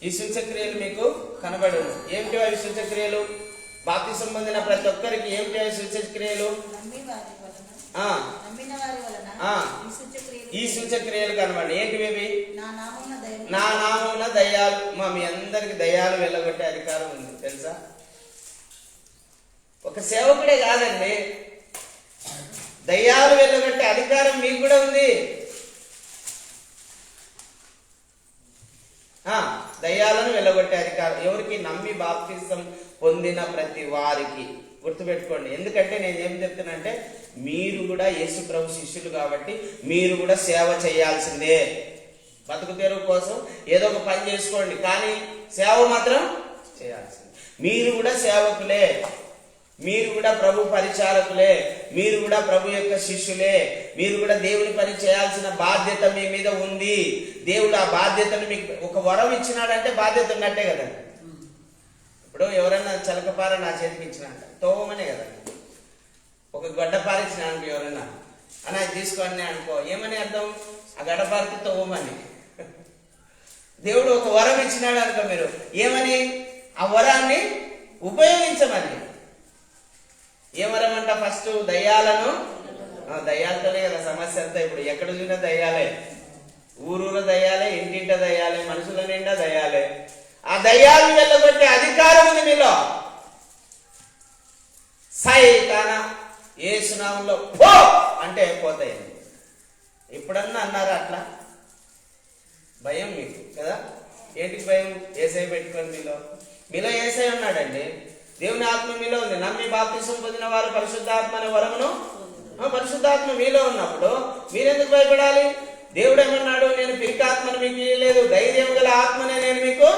ఈ సూచక్రియలు మీకు కనబడును. ఏమిటి అవి సూచక్రియలు? బాప్తిసం పొందిన ప్రతి ఒక్కరికి ఏమిటి అవి సూచక్రియలు? ఈ సూచక్రియలు కనబడి. ఏంటివి? నా నామమున దయ్యాలు. మీ అందరికి దయ్యాలు వెళ్ళగొట్టే అధికారం ఉంది, తెలుసా? ఒక సేవకుడే కాదండి, దయ్యాలు వెళ్ళగొట్టే అధికారం మీకు కూడా ఉంది. దయ్యాలను వెళ్ళగొట్టే అధికారం ఎవరికి? నమ్మి బాప్తిసం పొందిన ప్రతి వారికి. గుర్తుపెట్టుకోండి. ఎందుకంటే నేను ఏం చెప్తున్నానంటే, మీరు కూడా యేసు ప్రభు శిష్యులు కాబట్టి మీరు కూడా సేవ చేయాల్సిందే. బతుకు తెరువు కోసం ఏదో ఒక పని చేసుకోండి, కానీ సేవ మాత్రం చేయాల్సిందే. మీరు కూడా సేవకులే, మీరు కూడా ప్రభు పరిచారకులే, మీరు కూడా ప్రభు యొక్క శిష్యులే. మీరు కూడా దేవుని పని చేయాల్సిన బాధ్యత మీ మీద ఉంది. దేవుడు ఆ బాధ్యతను మీకు ఒక వరం ఇచ్చినాడంటే బాధ్యత ఉన్నట్టే కదా. ఇప్పుడు ఎవరైనా చలకపార నా చేతికి ఇచ్చినంట తోమనే కదా. ఒక గడ్డపార ఇచ్చిన అనుకో ఎవరైనా అని అది తీసుకోండి అనుకో, ఏమని అర్థం? ఆ గడ్డపారకి తోమని. దేవుడు ఒక వరం ఇచ్చినాడు అనుకో, మీరు ఏమని? ఆ వరాన్ని ఉపయోగించమని. ఏ వరం అంట? ఫస్ట్ దయ్యాలను, దయ్యాలతోనే కదా సమస్య అంతా. ఇప్పుడు ఎక్కడ చూసినా దయ్యాలే, ఊరూర దయ్యాలే, ఇంటింట దయ్యాలే, మనుషుల నిండా దయ్యాలే. ఆ దయ్యాలను వెళ్ళగొట్టే అధికారం ఉంది మీలో. సైతానా యేసు నామములో పో అంటే పోతాయి. ఎప్పుడన్నా అన్నారా అట్లా? భయం మీకు కదా. ఏంటికి భయం? యేసయ్య పెట్టుకొని మీలో యేసయ్య ఉన్నాడండి. దేవుని ఆత్మ మీలో ఉంది. నమ్మి బాప్తిసం పొందిన వారు పరిశుద్ధాత్మ అనే వరమును, పరిశుద్ధాత్మ మీలో ఉన్నప్పుడు మీరెందుకు భయపడాలి? దేవుడు ఏమన్నాడు? నేను పిరికాత్మను మీకు ఇవ్వలేదు, ధైర్యం గల ఆత్మనే నేను మీకు.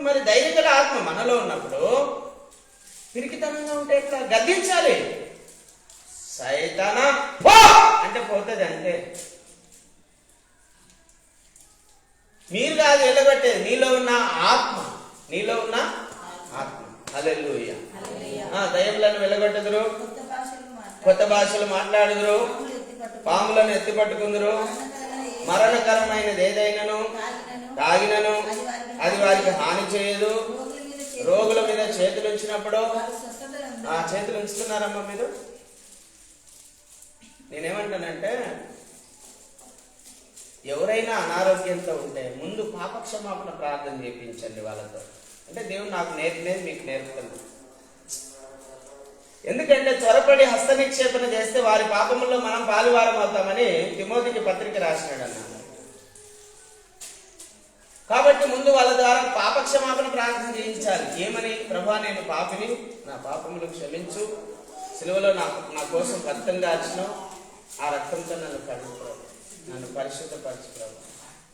మరి ధైర్యం గల ఆత్మ మనలో ఉన్నప్పుడు పిరికితనంగా ఉంటే ఎట్లా? గద్దించాలి. సైతానా పో అంటే పోతుంది అంతే. మీరు కాదు వెళ్ళగొట్టేది, నీలో ఉన్న ఆత్మ, నీలో ఉన్న ఆత్మ. హల్లెలూయా. దయ్యములను వెళ్ళగొట్టదురు, కొత్త భాషలు మాట్లాడుదురు, పాములను ఎత్తి పట్టుకుందరు, మరణకరమైనది ఏదైనాను తాగినను అది వారికి హాని చేయదు. రోగుల మీద చేతులు ఉంచినప్పుడు, ఆ చేతులు ఉంచుతున్నారమ్మా మీరు. నేనేమంటానంటే, ఎవరైనా అనారోగ్యంతో ఉంటే ముందు పాపక్షమాపణ ప్రార్థన చేయించండి వాళ్ళతో. అంటే దేవుడు నాకు నేర్పినది మీకు నేర్పుతుంది. ఎందుకంటే త్వరపడి హస్త నిక్షేపణ చేస్తే వారి పాపముల్లో మనం పాలువారం అవుతామని తిమోతికి పత్రిక రాసినాడు అన్నాడు. కాబట్టి ముందు వాళ్ళ ద్వారా పాపక్షమాపణ ప్రార్థన చేయించాలి. ఏమని? ప్రభా, నేను పాపిని, నా పాపములు క్షమించు, సిలువలో నా కోసం రక్తం దాచినావు, ఆ రక్తంతో నన్ను కడుగు ప్రభు, నన్ను పరిశుద్ధపరచు ప్రభు.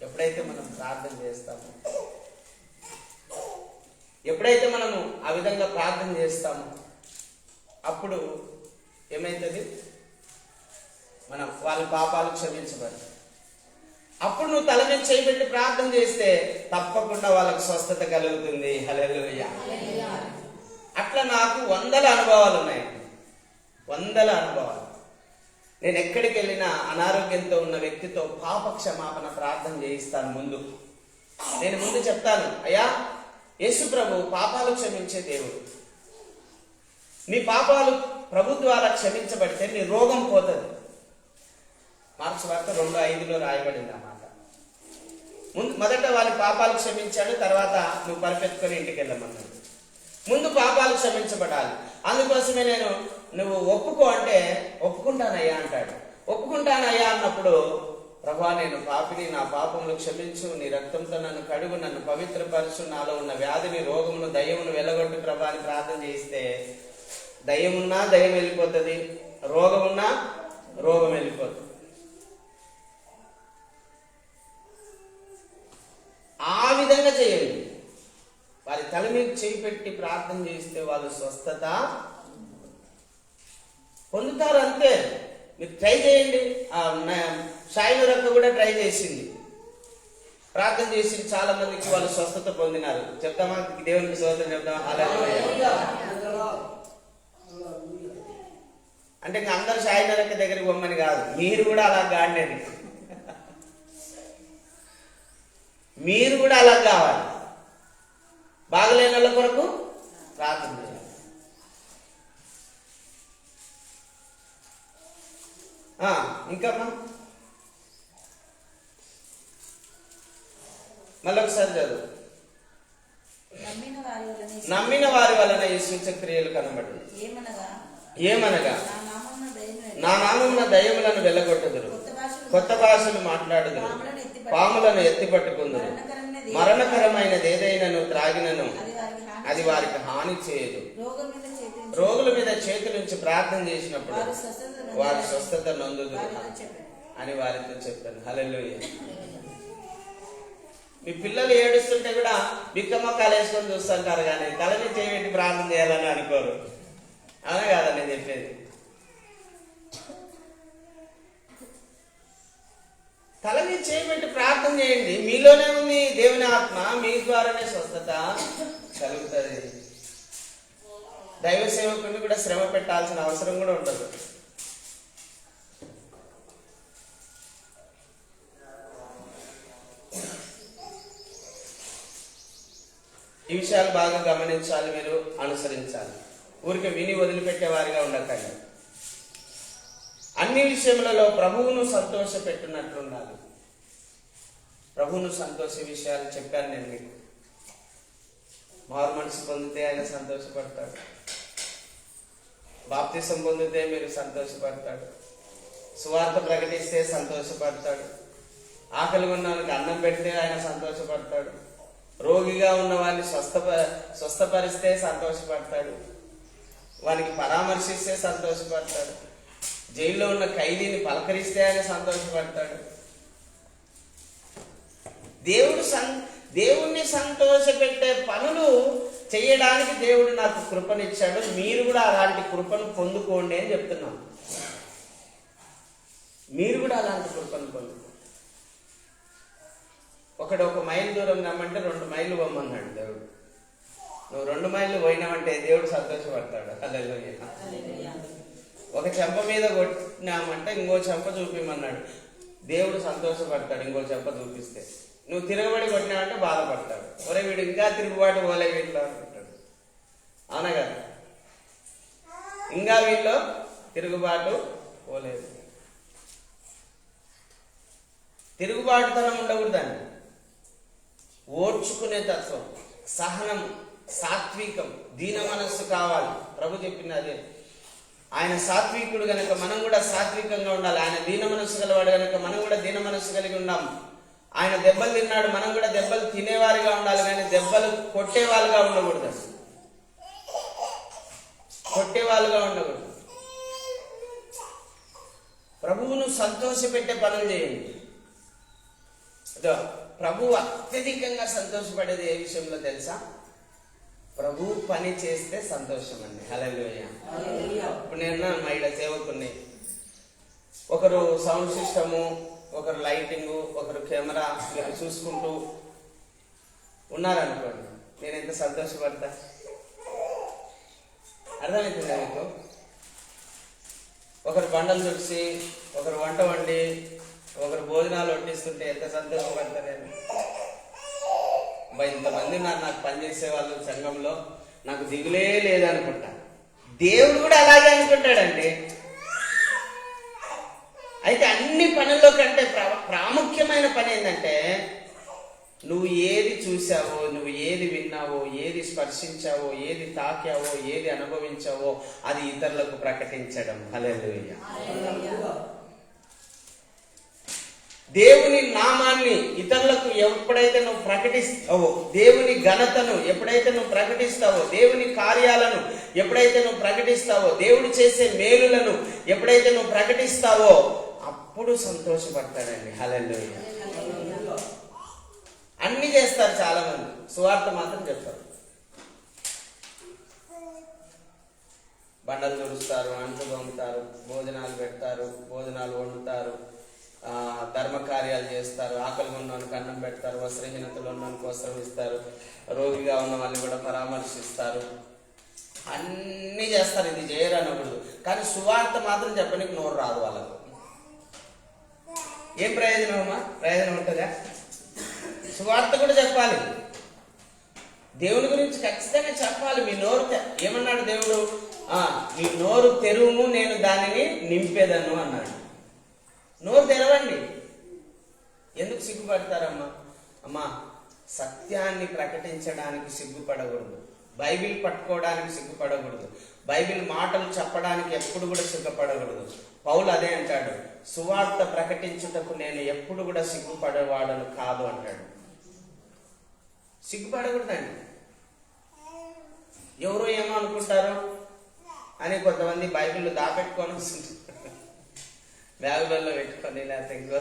ఎప్పుడైతే మనం ప్రార్థన చేస్తామో, ఎప్పుడైతే మనము ఆ విధంగా ప్రార్థన చేస్తామో అప్పుడు ఏమైతుంది? మనం వాళ్ళ పాపాలు క్షమించబడతాయి. అప్పుడు నువ్వు తల మీద చేయబెట్టి ప్రార్థన చేస్తే తప్పకుండా వాళ్ళకు స్వస్థత కలుగుతుంది. హల్లెలూయా. అట్లా నాకు వందల అనుభవాలు ఉన్నాయి, వందల అనుభవాలు. నేను ఎక్కడికి వెళ్ళినా అనారోగ్యంతో ఉన్న వ్యక్తితో పాప క్షమాపణ ప్రార్థన చేయిస్తాను. నేను ముందు చెప్తాను, అయ్యా యేసు ప్రభు పాపాలు క్షమించే దేవుడు. నీ పాపాలు ప్రభు ద్వారా క్షమించబడితే నీ రోగం పోతుంది. మార్క్స్ వార్త 2:5 రాయబడింది ఆ మాట. మొదట వాళ్ళ పాపాలు క్షమించాడు, తర్వాత నువ్వు పరిపెత్తుకొని ఇంటికి వెళ్ళమన్నాడు. ముందు పాపాలు క్షమించబడాలి. అందుకోసమే నువ్వు ఒప్పుకో అంటే ఒప్పుకుంటానయ్యా అంటాడు. ఒప్పుకుంటానయ్యా అన్నప్పుడు, ప్రభా నేను పాపిని, నా పాపములు క్షమించు, నీ రక్తంతో నన్ను కడుగు, నన్ను పవిత్రపరచు, నాలో ఉన్న వ్యాధిని, రోగమును, దయ్యమును వెళ్ళగొట్టు ప్రభా అని ప్రార్థన చేస్తే దయ్యమున్నా దయ్యం వెళ్ళిపోతుంది, రోగమున్నా రోగం వెళ్ళిపోతుంది. ఆ విధంగా చేయండి. వారి తల మీద చేయి పెట్టి ప్రార్థన చేస్తే వాళ్ళు స్వస్థత పొందుతారు. అంతే. మీరు ట్రై చేయండి. షాయినరక్క కూడా ట్రై చేసింది, ప్రార్థన చేసి చాలా మందికి వాళ్ళు స్వస్థత పొందినారు. చెప్తామా? దేవునికి స్తోత్రం చెప్తామా? హల్లెలూయా. అంటే ఇంకా అందరు షాయినరక్క దగ్గరికి పొమ్మని కాదు, మీరు కూడా అలా కాండి, మీరు కూడా అలా కావాలి. బాగలేని వాళ్ళ కొరకు ప్రార్థన చేయాలి. ఇంకా మళ్ళొకసారి చదువు. నమ్మిన వారి వలన ఈ సూచక క్రియలు కనబడి ఏమనగా నా నామమున దయ్యములను వెళ్ళగొట్టుదురు, కొత్త భాషలు మాట్లాడుదురు, పాములను ఎత్తి పట్టుకుందురు, మరణకరమైనది ఏదైనాను త్రాగినను అది వారికి హాని చేయదు. రోగుల మీద చేతులుంచి ప్రార్థన చేసినప్పుడు వారి స్వస్థత నొందుదురు అని వారితో చెప్పాను. హల్లెలూయా. మీ పిల్లలు ఏడుస్తుంటే కూడా బిక్కమొక్కలు వేసుకొని చూస్తుంటారు, కానీ తల మీద చేయబెట్టి ప్రార్థన చేయాలని అనుకోరు. అవునా కాదా నేను చెప్పేది? తల మీద చేయబెట్టి ప్రార్థన చేయండి. మీలోనే ఉంది దేవుని ఆత్మ, మీ ద్వారానే స్వస్థత. కలుగుతుంది. దైవ సేవకుని కూడా శ్రమ పెట్టాల్సిన అవసరం కూడా ఉండదు. ఈ విషయాలు బాగా గమనించాలి, మీరు అనుసరించాలి. ఊరికే విని వదిలిపెట్టే వారిగా ఉండకండి. అన్ని విషయములలో ప్రభువును సంతోషపెట్టినట్లు ఉండాలి. ప్రభువును సంతోష విషయాలు చెప్పాను నేను మీకు. మారు మనసు పొందితే ఆయన సంతోషపడతాడు. బాప్తిసం పొందితే మీరు సంతోషపడతాడు. సువార్త ప్రకటిస్తే సంతోషపడతాడు. ఆకలి ఉన్నవానికి అన్నం పెడితే ఆయన సంతోషపడతాడు. రోగిగా ఉన్న వారిని స్వస్థపరిస్తే సంతోషపడతాడు. వానికి పరామర్శిస్తే సంతోషపడతాడు. జైల్లో ఉన్న ఖైదీని పలకరిస్తే ఆయన సంతోషపడతాడు. దేవుణ్ణి సంతోషపెట్టే పనులు చేయడానికి దేవుడు నాకు కృపనిచ్చాడు. మీరు కూడా అలాంటి కృపను పొందుకోండి అని చెప్తున్నాను. మీరు కూడా అలాంటి కృపను పొందుకోండి. ఒకడు 1 మైలు దూరం రమ్మంటే 2 మైళ్ళు పోమన్నాడు దేవుడు. నువ్వు 2 మైళ్ళు పోయినావంటే దేవుడు సంతోషపడతాడు. హల్లెలూయా. ఒక చెంప మీద కొట్టినామంటే ఇంకో చెంప చూపిమన్నాడు. దేవుడు సంతోషపడతాడు ఇంకో చెంప చూపిస్తే. నువ్వు తిరగబడి కొట్టినావంటే బాధపడతాడు. ఒరే వీడు ఇంకా తిరుగుబాటు పోలే వీటిలో అనుకుంటాడు. అవునా కదా? ఇంకా వీళ్ళు తిరుగుబాటు పోలేదు. తిరుగుబాటుతనం ఉండకూడదండి. ఓర్చుకునే తత్వం, సహనం, సాత్వికం, దీన మనస్సు కావాలి. ప్రభు చెప్పినది. ఆయన సాత్వికుడు గనక మనం కూడా సాత్వికంగా ఉండాలి. ఆయన దీన మనస్సు గలవాడు గనక మనం కూడా దీన మనస్సు కలిగి ఉన్నాము. ఆయన దెబ్బలు తిన్నాడు, మనం కూడా దెబ్బలు తినేవారిగా ఉండాలి, కానీ దెబ్బలు కొట్టేవాళ్ళుగా ఉండకూడదు. కొట్టేవాళ్ళుగా ఉండకూడదు. ప్రభువును సంతోషపెట్టే పనులు చేయండి. ప్రభు అత్యధికంగా సంతోషపడేది ఏ విషయంలో తెలుసా? ప్రభు పని చేస్తే సంతోషం అండి. హల్లెలూయా. ఇప్పుడు నేను మా ఇడ సేవకుని, ఒకరు సౌండ్ సిస్టము, ఒకరు లైటింగ్, ఒకరు కెమెరా చూసుకుంటూ ఉన్నారనుకోండి, నేను ఎంత సంతోషపడతా. అర్థమవుతుందా మీకు? ఒకరు బండలు తుడిచి, ఒకరు వంట వండి, ఒకరు భోజనాలు వడ్డిస్తుంటే ఎంత సంతోషపడతారేమో. ఇంతమంది ఉన్నారు నాకు పనిచేసే వాళ్ళు సంఘంలో, నాకు దిగులే లేదనుకుంటా. దేవుడు కూడా అలాగే అనుకుంటాడండి. అయితే అన్ని పనుల్లో కంటే ప్రాముఖ్యమైన పని ఏంటంటే, నువ్వు ఏది చూసావో, నువ్వు ఏది విన్నావో, ఏది స్పర్శించావో, ఏది తాకావో, ఏది అనుభవించావో అది ఇతరులకు ప్రకటించడం. హల్లెలూయా. దేవుని నామాన్ని ఇతరులకు ఎప్పుడైతే నువ్వు ప్రకటిస్తావో, దేవుని ఘనతను ఎప్పుడైతే నువ్వు ప్రకటిస్తావో, దేవుని కార్యాలను ఎప్పుడైతే నువ్వు ప్రకటిస్తావో, దేవుడు చేసే మేలులను ఎప్పుడైతే నువ్వు ప్రకటిస్తావో అప్పుడు సంతోషపడతాడండి. హల్లెలూయా. అన్ని చేస్తారు చాలా మంది, సువార్త మాత్రం చెప్తారు. బండలు తుడుస్తారు, అంట్లు తోముతారు, భోజనాలు పెడతారు, భోజనాలు వండుతారు, ధర్మ కార్యాలు చేస్తారు, ఆకలి ఉన్నవానికి అన్నం పెడతారు, వస్త్రహీనతలు ఉన్నవానికి వస్త్రం ఇస్తారు, రోగిగా ఉన్న వాళ్ళని కూడా పరామర్శిస్తారు. అన్నీ చేస్తారు. ఇది చేయరనకూడదు, కానీ సువార్త మాత్రం చెప్పడానికి నోరు రాదు వాళ్ళకు. ఏం ప్రయోజనమా? ప్రయోజనం ఉంటుందా? సువార్త కూడా చెప్పాలి, దేవుని గురించి ఖచ్చితంగా చెప్పాలి. మీ నోరు ఏమన్నాడు దేవుడు? మీ నోరు తెరువుము, నేను దానిని నింపేదను అన్నాడు. నోరు తెరవండి. ఎందుకు సిగ్గుపడతారమ్మా? అమ్మా, సత్యాన్ని ప్రకటించడానికి సిగ్గుపడకూడదు, బైబిల్ పట్టుకోవడానికి సిగ్గుపడకూడదు, బైబిల్ మాటలు చెప్పడానికి ఎప్పుడు కూడా సిగ్గుపడకూడదు. పౌలు అదే అంటాడు, సువార్త ప్రకటించుటకు నేను ఎప్పుడు కూడా సిగ్గుపడేవాడను కాదు అంటాడు. సిగ్గుపడకూడదండి. ఎవరో ఏమో అనుకుంటారు అని కొంతమంది బైబిల్ దాపెట్టుకొని వస్తుంటారు, బ్యాగులలో పెట్టుకొని, లేకపోతే ఇంకో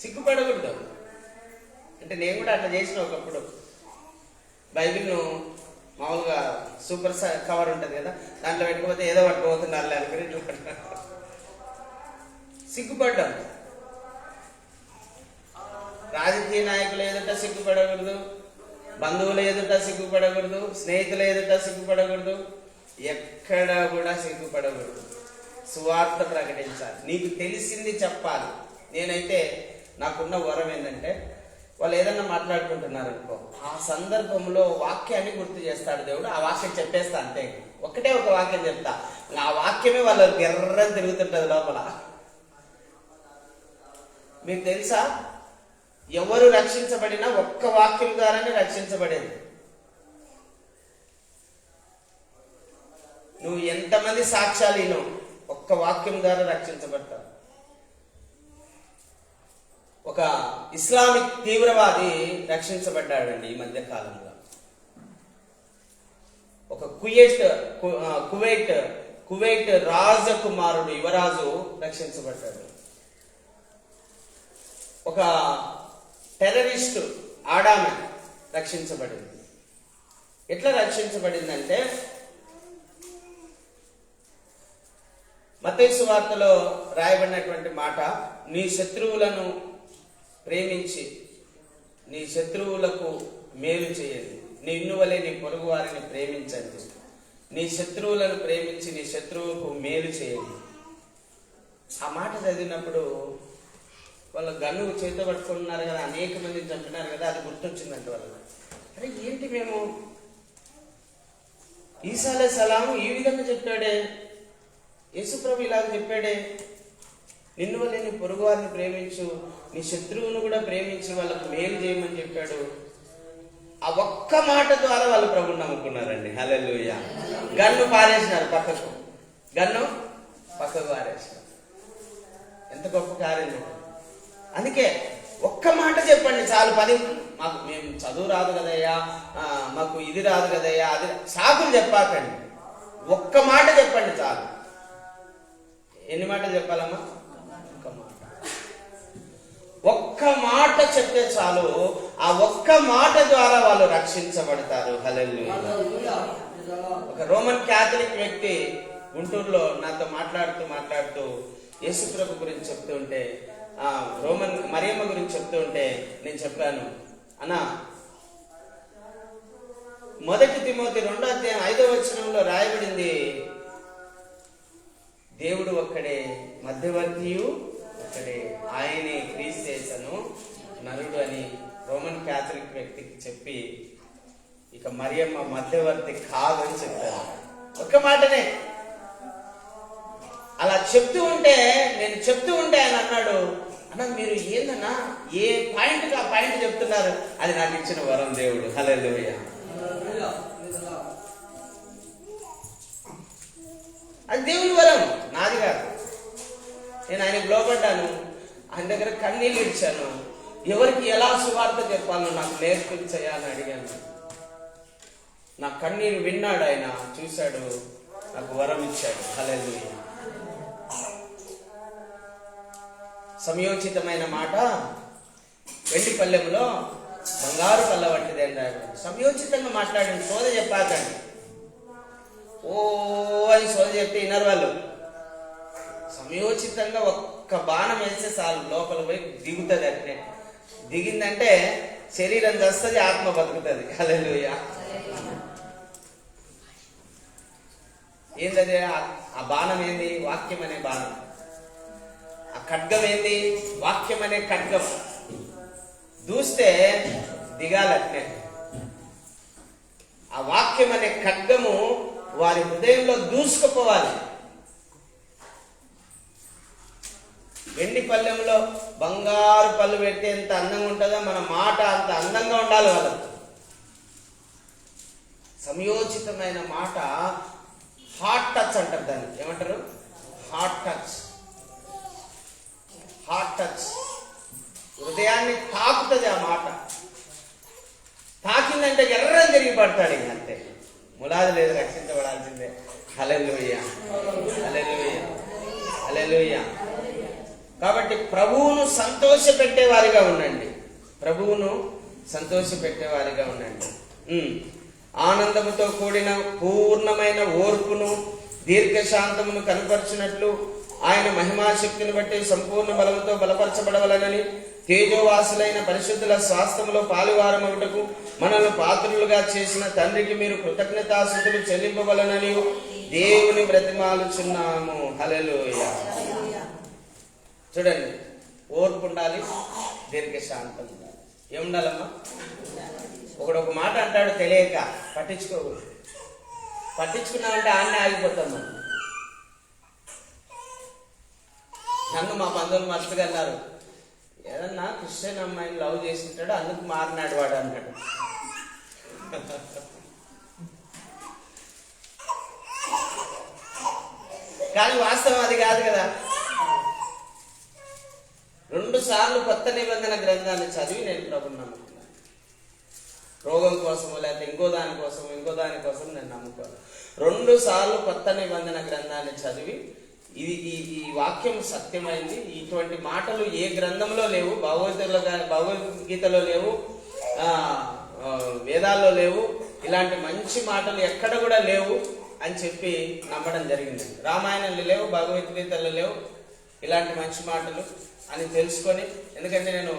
సిగ్గుపడకూడదు. అంటే నేను కూడా అట్లా చేసిన ఒకప్పుడు. బైబిల్ను మామూలుగా సూపర్ కవర్ ఉంటుంది కదా, దాంట్లో పెట్టుకోకపోతే ఏదో పట్టుకోబోతున్నారు అనుకుని ఇట్లా సిగ్గుపడ్డాం. రాజకీయ నాయకుల ఎదుట సిగ్గుపడకూడదు, బంధువుల ఎదుట సిగ్గుపడకూడదు, స్నేహితుల ఎదుట సిగ్గుపడకూడదు, ఎక్కడ కూడా సిగ్గుపడకూడదు. సువార్త ప్రకటించాలి, నీకు తెలిసింది చెప్పాలి. నేనైతే నాకున్న వరం ఏంటంటే, వాళ్ళు ఏదన్నా మాట్లాడుకుంటున్నారు అనుకో, ఆ సందర్భంలో వాక్యాన్ని గుర్తు చేస్తాడు దేవుడు. ఆ వాక్యం చెప్పేస్తా అంతే. ఒకటే ఒక వాక్యం చెప్తా, ఆ వాక్యమే వాళ్ళ ఎర్రని తిరుగుతుంటది లోపల. మీకు తెలుసా, ఎవరు రక్షించబడినా ఒక్క వాక్యం ద్వారానే రక్షించబడేది. నువ్వు ఎంతమంది సాక్ష్యాలు విను, ఒక్క వాక్యం ద్వారా రక్షించబడతావు. ఒక ఇస్లామిక్ తీవ్రవాది రక్షించబడ్డాడండి ఈ మధ్య కాలంలో. ఒక కువైట్ రాజకుమారుడు, యువరాజు రక్షించబడ్డాడు. ఒక టెర్రరిస్ట్ ఆడామె రక్షించబడింది. ఎట్లా రక్షించబడిందంటే, మత్తయి సువార్తలో రాయబడినటువంటి మాట, నీ శత్రువులను ప్రేమించి నీ శత్రువులకు మేలు చేయండి, నిన్ను వలె నీ పొరుగు వారిని ప్రేమించండి. నీ శత్రువులను ప్రేమించి నీ శత్రువుకు మేలు చేయండి. ఆ మాట చదివినప్పుడు వాళ్ళు గన్ను చేతితో పట్టుకుంటున్నారు కదా, అనేక మందిని చంపినారు కదా, అది గుర్తొచ్చిందంట వాళ్ళకి. అరే ఏంటి, మేము ఈసా అలైహిస్సలాం ఈ విధంగా చెప్పాడే, యేసుప్రభు ఇలాగ చెప్పాడే, నిన్ను వల్లే నీ పొరుగు వారిని ప్రేమించు, నీ శత్రువును కూడా ప్రేమించి వాళ్ళకు మేలు చేయమని చెప్పాడు. ఆ ఒక్క మాట ద్వారా వాళ్ళు ప్రభుని నమ్ముకున్నారండి. హల్లెలూయా. గన్ను పారేసినారు పక్కకు, గన్ను పక్కకు పారేసినారు. ఎంత గొప్ప కార్యం. అందుకే ఒక్క మాట చెప్పండి చాలు. మాకు మేము చదువు రాదు కదయ్యా, మాకు ఇది రాదు కదయ్యా, అది సాకులు చెప్పాకండి. ఒక్క మాట చెప్పండి చాలు. ఎన్ని మాటలు చెప్పాలమ్మా? ఒక్క మాట. ఒక్క మాట చెప్తే చాలు. ఆ ఒక్క మాట ద్వారా వాళ్ళు రక్షించబడతారు. హల్లెలూయా. ఒక రోమన్ క్యాథలిక్ వ్యక్తి గుంటూరులో నాతో మాట్లాడుతూ యేసుప్రభు గురించి చెప్తూ ఉంటే, రోమన్ మరియమ్మ గురించి చెప్తూ ఉంటే నేను చెప్పాను, అన్నా మొదటి తిమోతి 2వ అధ్యాయం 5వ వచనంలో రాయబడింది, దేవుడు ఒక్కడే, మధ్యవర్తియు ఒక్కడే, ఆయనే క్రీస్తు నరుడు అని రోమన్ క్యాథలిక్ వ్యక్తికి చెప్పి, ఇక మరియమ్మ మధ్యవర్తి కాదని చెప్పారు. ఒక్క మాటనే. అలా చెప్తూ ఉంటే ఆయన అన్నాడు, అన్న మీరు ఏందన్నా ఏ పాయింట్ ఆ పాయింట్ చెప్తున్నారు, అది నాకు ఇచ్చిన వరం దేవుడు. హల్లెలూయా. అది దేవుని వరం, నాది కాదు. నేను ఆయనకు లోపడ్డాను, ఆయన దగ్గర కన్నీళ్ళు ఇచ్చాను, ఎవరికి ఎలా సువార్త చెప్పాలో నాకు నేర్పించయ్యా అని అడిగాను. నా కన్నీరు విన్నాడు, ఆయన చూశాడు, నాకు వరం ఇచ్చాడు. హల్లెలూయా. సమయోచితమైన మాట వెండి పల్లెంలో బంగారు పళ్ళ వంటిది అన్నాడు. సమయోచితంగా మాట్లాడండి, సోద చెప్పాకండి. ఓ అని సోద చెప్తే వినరు వాళ్ళు. సమయోచితంగా ఒక్క బాణం వేస్తే చాలు, లోపల పోయి దిగుతుంది. అట్నే దిగిందంటే శరీరం చస్తుంది, ఆత్మ బతుకుతుంది. హల్లెలూయా. ఏంటది ఆ బాణం? ఏంది? వాక్యం అనే బాణం. ఆ ఖడ్గం ఏంది? వాక్యం అనే ఖడ్గం. దూస్తే దిగాలట్నే. ఆ వాక్యం అనే ఖడ్గము వారి హృదయంలో దూసుకుపోవాలి. వెండి పళ్ళెంలో బంగారు పళ్ళు పెడితే ఎంత అందంగా ఉంటుందో మన మాట అంత అందంగా ఉండాలి వాళ్ళకు. సమయోచితమైన మాట హార్ట్ టచ్ అంటారు దాన్ని. ఏమంటారు? Heart touch. హార్ట్ టచ్ హృదయాన్ని తాకుతుంది. ఆ మాట తాకిందంటే ఎర్రని తిరిగి పడతాడు. ఇంక అంతే, ములాది లేదు, రక్షించబడాల్సిందే. హల్లెలూయా, హల్లెలూయా, హల్లెలూయా. కాబట్టి ప్రభువును సంతోషపెట్టేవారిగా ఉండండి. ప్రభువును సంతోషపెట్టేవారిగా ఉండండి. ఆనందముతో కూడిన పూర్ణమైన ఓర్పును దీర్ఘశాంతమును కనపరిచినట్లు ఆయన మహిమాశక్తిని బట్టి సంపూర్ణ బలముతో బలపరచబడవలనని తేజోవాసులైన పరిశుద్ధుల స్వాస్థ్యములో పాలువారమగుటకు మనల్ని పాత్రులుగా చేసిన తండ్రికి మీరు కృతజ్ఞతాస్తుతులు చెల్లింపవలనని దేవుని బ్రతిమాలుచున్నాము. హల్లెలూయా. చూడండి, ఓర్పు ఉండాలి, దీర్ఘశాంతం ఉండాలి. ఏముండాలమ్మా? ఒకడు ఒక మాట అంటాడు తెలియక, పట్టించుకోకూడదు. పట్టించుకున్నామంటే ఆన్నే ఆగిపోతాం మనం. నన్ను మా బంధువులు మస్తుగా అన్నారు, ఏదన్నా క్రిస్టియన్ అమ్మాయిని లవ్ చేసి ఉంటాడు, అందుకు మారినాడు వాడు అన్నాడు. కానీ వాస్తవం అది కాదు కదా. 2 సార్లు కొత్త నిబంధన గ్రంథాన్ని చదివి నేను ప్రభుని నమ్ముకున్నాను. రోగం కోసమో లేకపోతే ఇంకో దానికోసం నేను నమ్ముకోను. 2 సార్లు కొత్త నిబంధన గ్రంథాన్ని చదివి ఈ వాక్యం సత్యమైంది, ఇటువంటి మాటలు ఏ గ్రంథంలో లేవు, భగవద్గీతలో లేవు, వేదాల్లో లేవు, ఇలాంటి మంచి మాటలు ఎక్కడ కూడా లేవు అని చెప్పి నమ్మడం జరిగింది. రామాయణంలో లేవు, భగవద్గీతలో లేవు ఇలాంటి మంచి మాటలు అని తెలుసుకొని, ఎందుకంటే నేను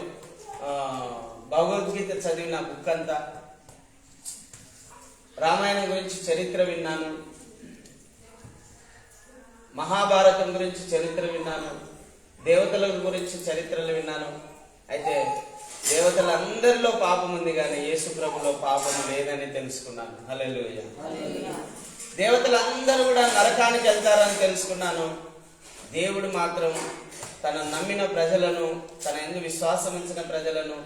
భగవద్గీత చదివిన బుక్ అంతా, రామాయణం గురించి చరిత్ర విన్నాను, మహాభారతం గురించి చరిత్ర విన్నాను, దేవతల గురించి చరిత్రలు విన్నాను. అయితే దేవతలందరిలో పాపం ఉంది కానీ యేసు ప్రభులో పాపం లేదని తెలుసుకున్నాను. హల్లెలూయా. దేవతలందరూ కూడా నరకానికి వెళ్తారని తెలుసుకున్నాను. దేవుడు మాత్రం తన నమ్మిన ప్రజలను, తన యందు విశ్వాసం ఉంచిన ప్రజలను,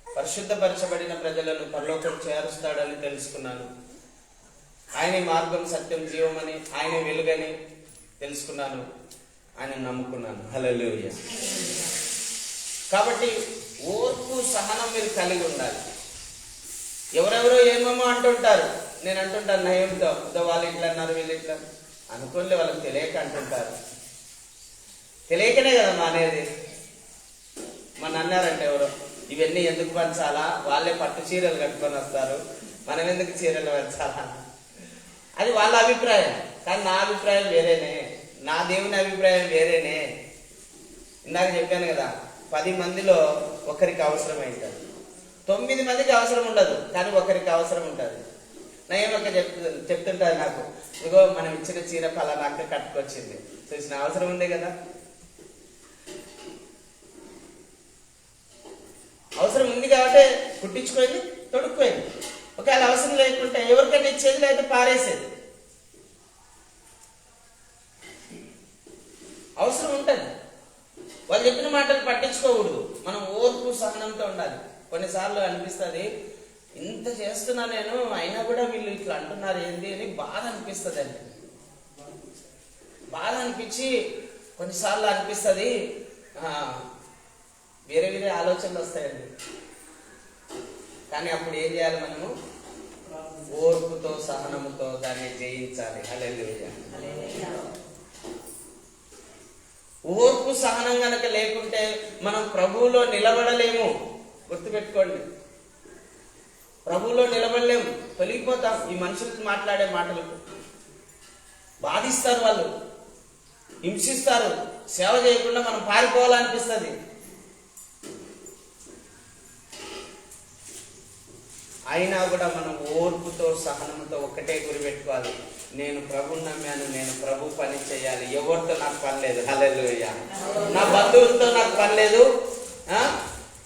పరిశుద్ధపరచబడిన ప్రజలను పరలోకం చేరుస్తాడని తెలుసుకున్నాను. ఆయన మార్గం, సత్యం, జీవమని, ఆయన వెలుగని తెలుసుకున్నాను, ఆయన నమ్ముకున్నాను. హల్లెలూయా. కాబట్టి ఓర్పు, సహనం మీరు కలిగి ఉండాలి. ఎవరెవరో ఏమేమో అంటుంటారు, నేను అంటుంటాను నయంతో, వాళ్ళు ఇట్లా అన్నారు, వీళ్ళు ఇట్లా అనుకోలే, వాళ్ళకి తెలియక అంటుంటారు. తెలియకనే కదా మానేది. మన అన్నారంటే ఎవరో, ఇవన్నీ ఎందుకు పంచాలా, వాళ్ళే పట్టు చీరలు కట్టుకొని వస్తారు, మనం ఎందుకు చీరలు పంచాలా, అది వాళ్ళ అభిప్రాయం. కానీ నా అభిప్రాయం వేరేనే, నా దేవుని అభిప్రాయం వేరేనే. ఇందాక చెప్పాను కదా, 10 మందిలో ఒకరికి అవసరం అవుతుంది, 9 మందికి అవసరం ఉండదు, కానీ ఒకరికి అవసరం ఉంటుంది. నయమక్క చెప్తుంటారు నాకు, ఇదిగో మనం ఇచ్చిన చీర పలానా అక్క కట్టుకొచ్చింది, చూసిన అవసరం ఉంది కదా. అవసరం ఉంది కాబట్టి కుట్టించుకోయింది, తొడుక్కుపోయింది. ఒకవేళ అవసరం లేకుంటే ఎవరికైనా ఇచ్చేది, లేకపోతే పారేసేది. అవసరం ఉంటుంది, వాళ్ళు చెప్పిన మాటలు పట్టించుకోకూడదు. మనం ఓర్పు, సహనంతో ఉండాలి. కొన్నిసార్లు అనిపిస్తుంది, ఇంత చేస్తున్నా నేను, అయినా కూడా వీళ్ళు ఇట్లా అంటున్నారు ఏంది అని బాధ అనిపిస్తుంది అండి. బాధ అనిపించి కొన్నిసార్లు అనిపిస్తుంది, వేరే వేరే ఆలోచనలు వస్తాయండి. కానీ అప్పుడు ఏం చేయాలి మనము? ఓర్పుతో, సహనముతో దాన్ని జయించాలి. హల్లెలూయా. ఓర్పు, సహనం గనక లేకుంటే మనం ప్రభువులో నిలబడలేము. గుర్తుపెట్టుకోండి, ప్రభువులో నిలబడలేము, తొలగిపోతాం. ఈ మనుషులకు మాట్లాడే మాటలకు బాధిస్తారు, వాళ్ళు హింసిస్తారు, సేవ చేయకుండా మనం పారిపోవాలనిపిస్తుంది. అయినా కూడా మనం ఓర్పుతో, సహనంతో ఒక్కటే గురి పెట్టుకోవాలి. నేను ప్రభుని నమ్మాను, నేను ప్రభు పని చేయాలి, ఎవరితో నాకు పని లేదు. హల్లెలూయా. నా బంధువులతో నాకు పని లేదు,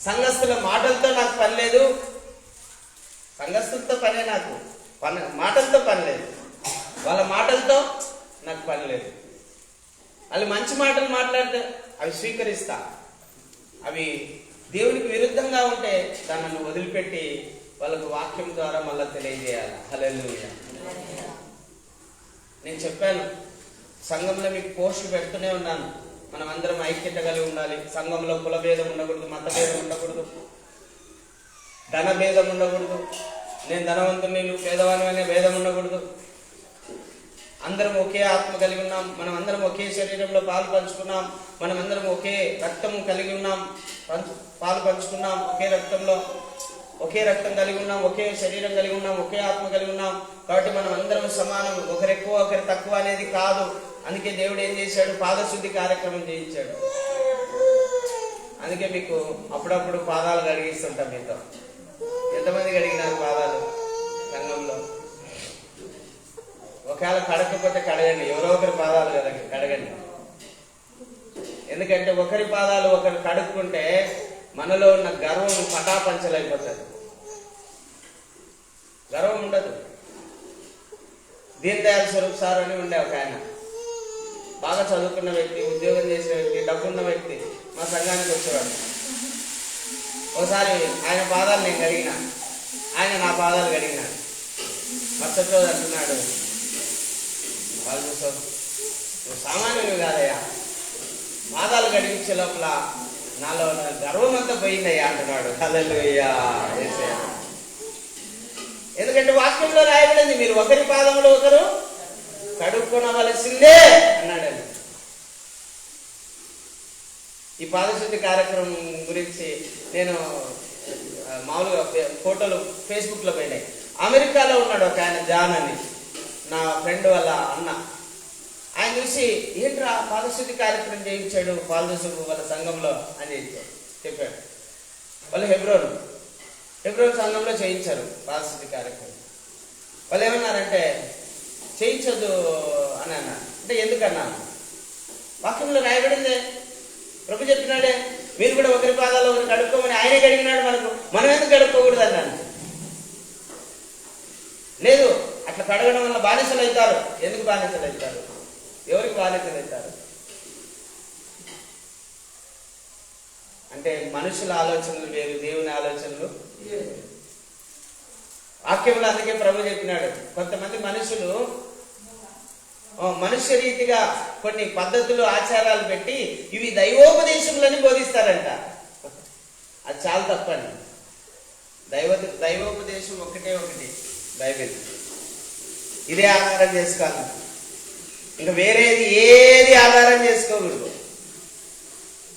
సంఘస్థుల మాటలతో నాకు పని లేదు. సంఘస్థులతో పనే, నాకు మాటలతో పని లేదు, వాళ్ళ మాటలతో నాకు పని లేదు. వాళ్ళు మంచి మాటలు మాట్లాడితే అవి స్వీకరిస్తా, అవి దేవునికి విరుద్ధంగా ఉంటే దాన్ని వదిలిపెట్టి వాళ్ళకు వాక్యం ద్వారా మళ్ళీ తెలియజేయాలి. హల్లెలూయా. నేను చెప్పాను, సంఘంలో మీకు పోస్టులు పెడుతూనే ఉన్నాను, మనం అందరం ఐక్యత కలిగి ఉండాలి. సంఘంలో కుల భేదం ఉండకూడదు, మత భేదం ఉండకూడదు, ధన భేదం ఉండకూడదు, నేను ధనవంతుని నువ్వు పేదవాని అనే భేదం ఉండకూడదు. అందరం ఒకే ఆత్మ కలిగి ఉన్నాం, మనం అందరం ఒకే శరీరంలో పాలు పంచుకున్నాం, మనం అందరం ఒకే రక్తము కలిగి ఉన్నాం, పాలు పంచుకున్నాం, ఒకే రక్తంలో, ఒకే రక్తం కలిగి ఉన్నాం, ఒకే శరీరం కలిగి ఉన్నాం, ఒకే ఆత్మ కలిగి ఉన్నాం. కాబట్టి మనం అందరం సమానం, ఒకరు ఎక్కువ ఒకరు తక్కువ అనేది కాదు. అందుకే దేవుడు ఏం చేశాడు? పాదశుద్ధి కార్యక్రమం చేయించాడు. అందుకే మీకు అప్పుడప్పుడు పాదాలు కడిగిస్తుంటాం మీతో. ఎంతమంది కడిగినారు పాదాలు సంఘంలో? ఒకవేళ కడగకపోతే కడగండి, ఎవరో ఒకరి పాదాలు కదా కడగండి. ఎందుకంటే ఒకరి పాదాలు ఒకరు కడుక్కుంటే మనలో ఉన్న గర్వం పటాపంచలైపోతుంది, గర్వం ఉండదు. దీన్ దయాళ్ స్వరూప్ సార్ అని ఉండే ఒక ఆయన, బాగా చదువుకున్న వ్యక్తి, ఉద్యోగం చేసిన వ్యక్తి, డబ్బున్న వ్యక్తి, మా సంఘానికి వచ్చేవాడు. ఒకసారి ఆయన పాదాలు నేను కడిగినా, ఆయన నా పాదాలు కడిగినాడు. మరుసటి రోజు అంటున్నాడు, వాళ్ళు చూసావు నువ్వు సామాన్యులు కాదయ్యా, పాదాలు కడిగించే లోపల నాలో గర్వం అంతా పోయిందయ్యా అంటున్నాడు. హల్లెలూయా. ఎందుకంటే వాక్యంలో రాయబడింది, మీరు ఒకరి పాదంలో ఒకరు కడుక్కొనవలసిందే అన్నాడు. ఈ పాదశుద్ధి కార్యక్రమం గురించి నేను మామూలుగా ఫోటోలు ఫేస్బుక్లో పోయినాయి. అమెరికాలో ఉన్నాడు ఒక ఆయన, జాన్ అని, నా ఫ్రెండ్ వాళ్ళ అన్న. ఆయన చూసి ఏంట్రా పాదశుద్ధి కార్యక్రమం చేయించాడు పాల్దోసు వాళ్ళ సంఘంలో అని చెప్పాడు. వాళ్ళు హెబ్రోన్ సంఘంలో చేయించారు పాదశుద్ధి కార్యక్రమం. వాళ్ళు ఏమన్నారంటే చేయించదు అని అన్నారు. అంటే ఎందుకన్నా? వాక్యంలో రాయబడిందే, ప్రభు చెప్పినాడే, మీరు కూడా ఒకరి పాదాలు ఒకరు కడుక్కోమని ఆయనే కడిగినాడు మనకు, మనం ఎందుకు కడుక్కోకూడదు అన్నాను. లేదు, అట్లా కడగడం వల్ల బానిసలు అవుతారు. ఎందుకు బానిసలు అవుతారు? ఎవరికి బానిసలు అవుతారు? అంటే మనుషుల ఆలోచనలు వేరు, దేవుని ఆలోచనలు. వాక్యంలో అందుకే ప్రభు చెప్పినాడు, కొంతమంది మనుషులు మనుష్య రీతిగా కొన్ని పద్ధతులు ఆచారాలు పెట్టి ఇవి దైవోపదేశములని బోధిస్తారంట. అది చాలా తప్పండి. దైవోపదేశం ఒకటి బైబిల్, ఇదే ఆధారం చేసుకోవాలి. ఇంకా వేరేది ఏది ఆధారం చేసుకోకూడదు.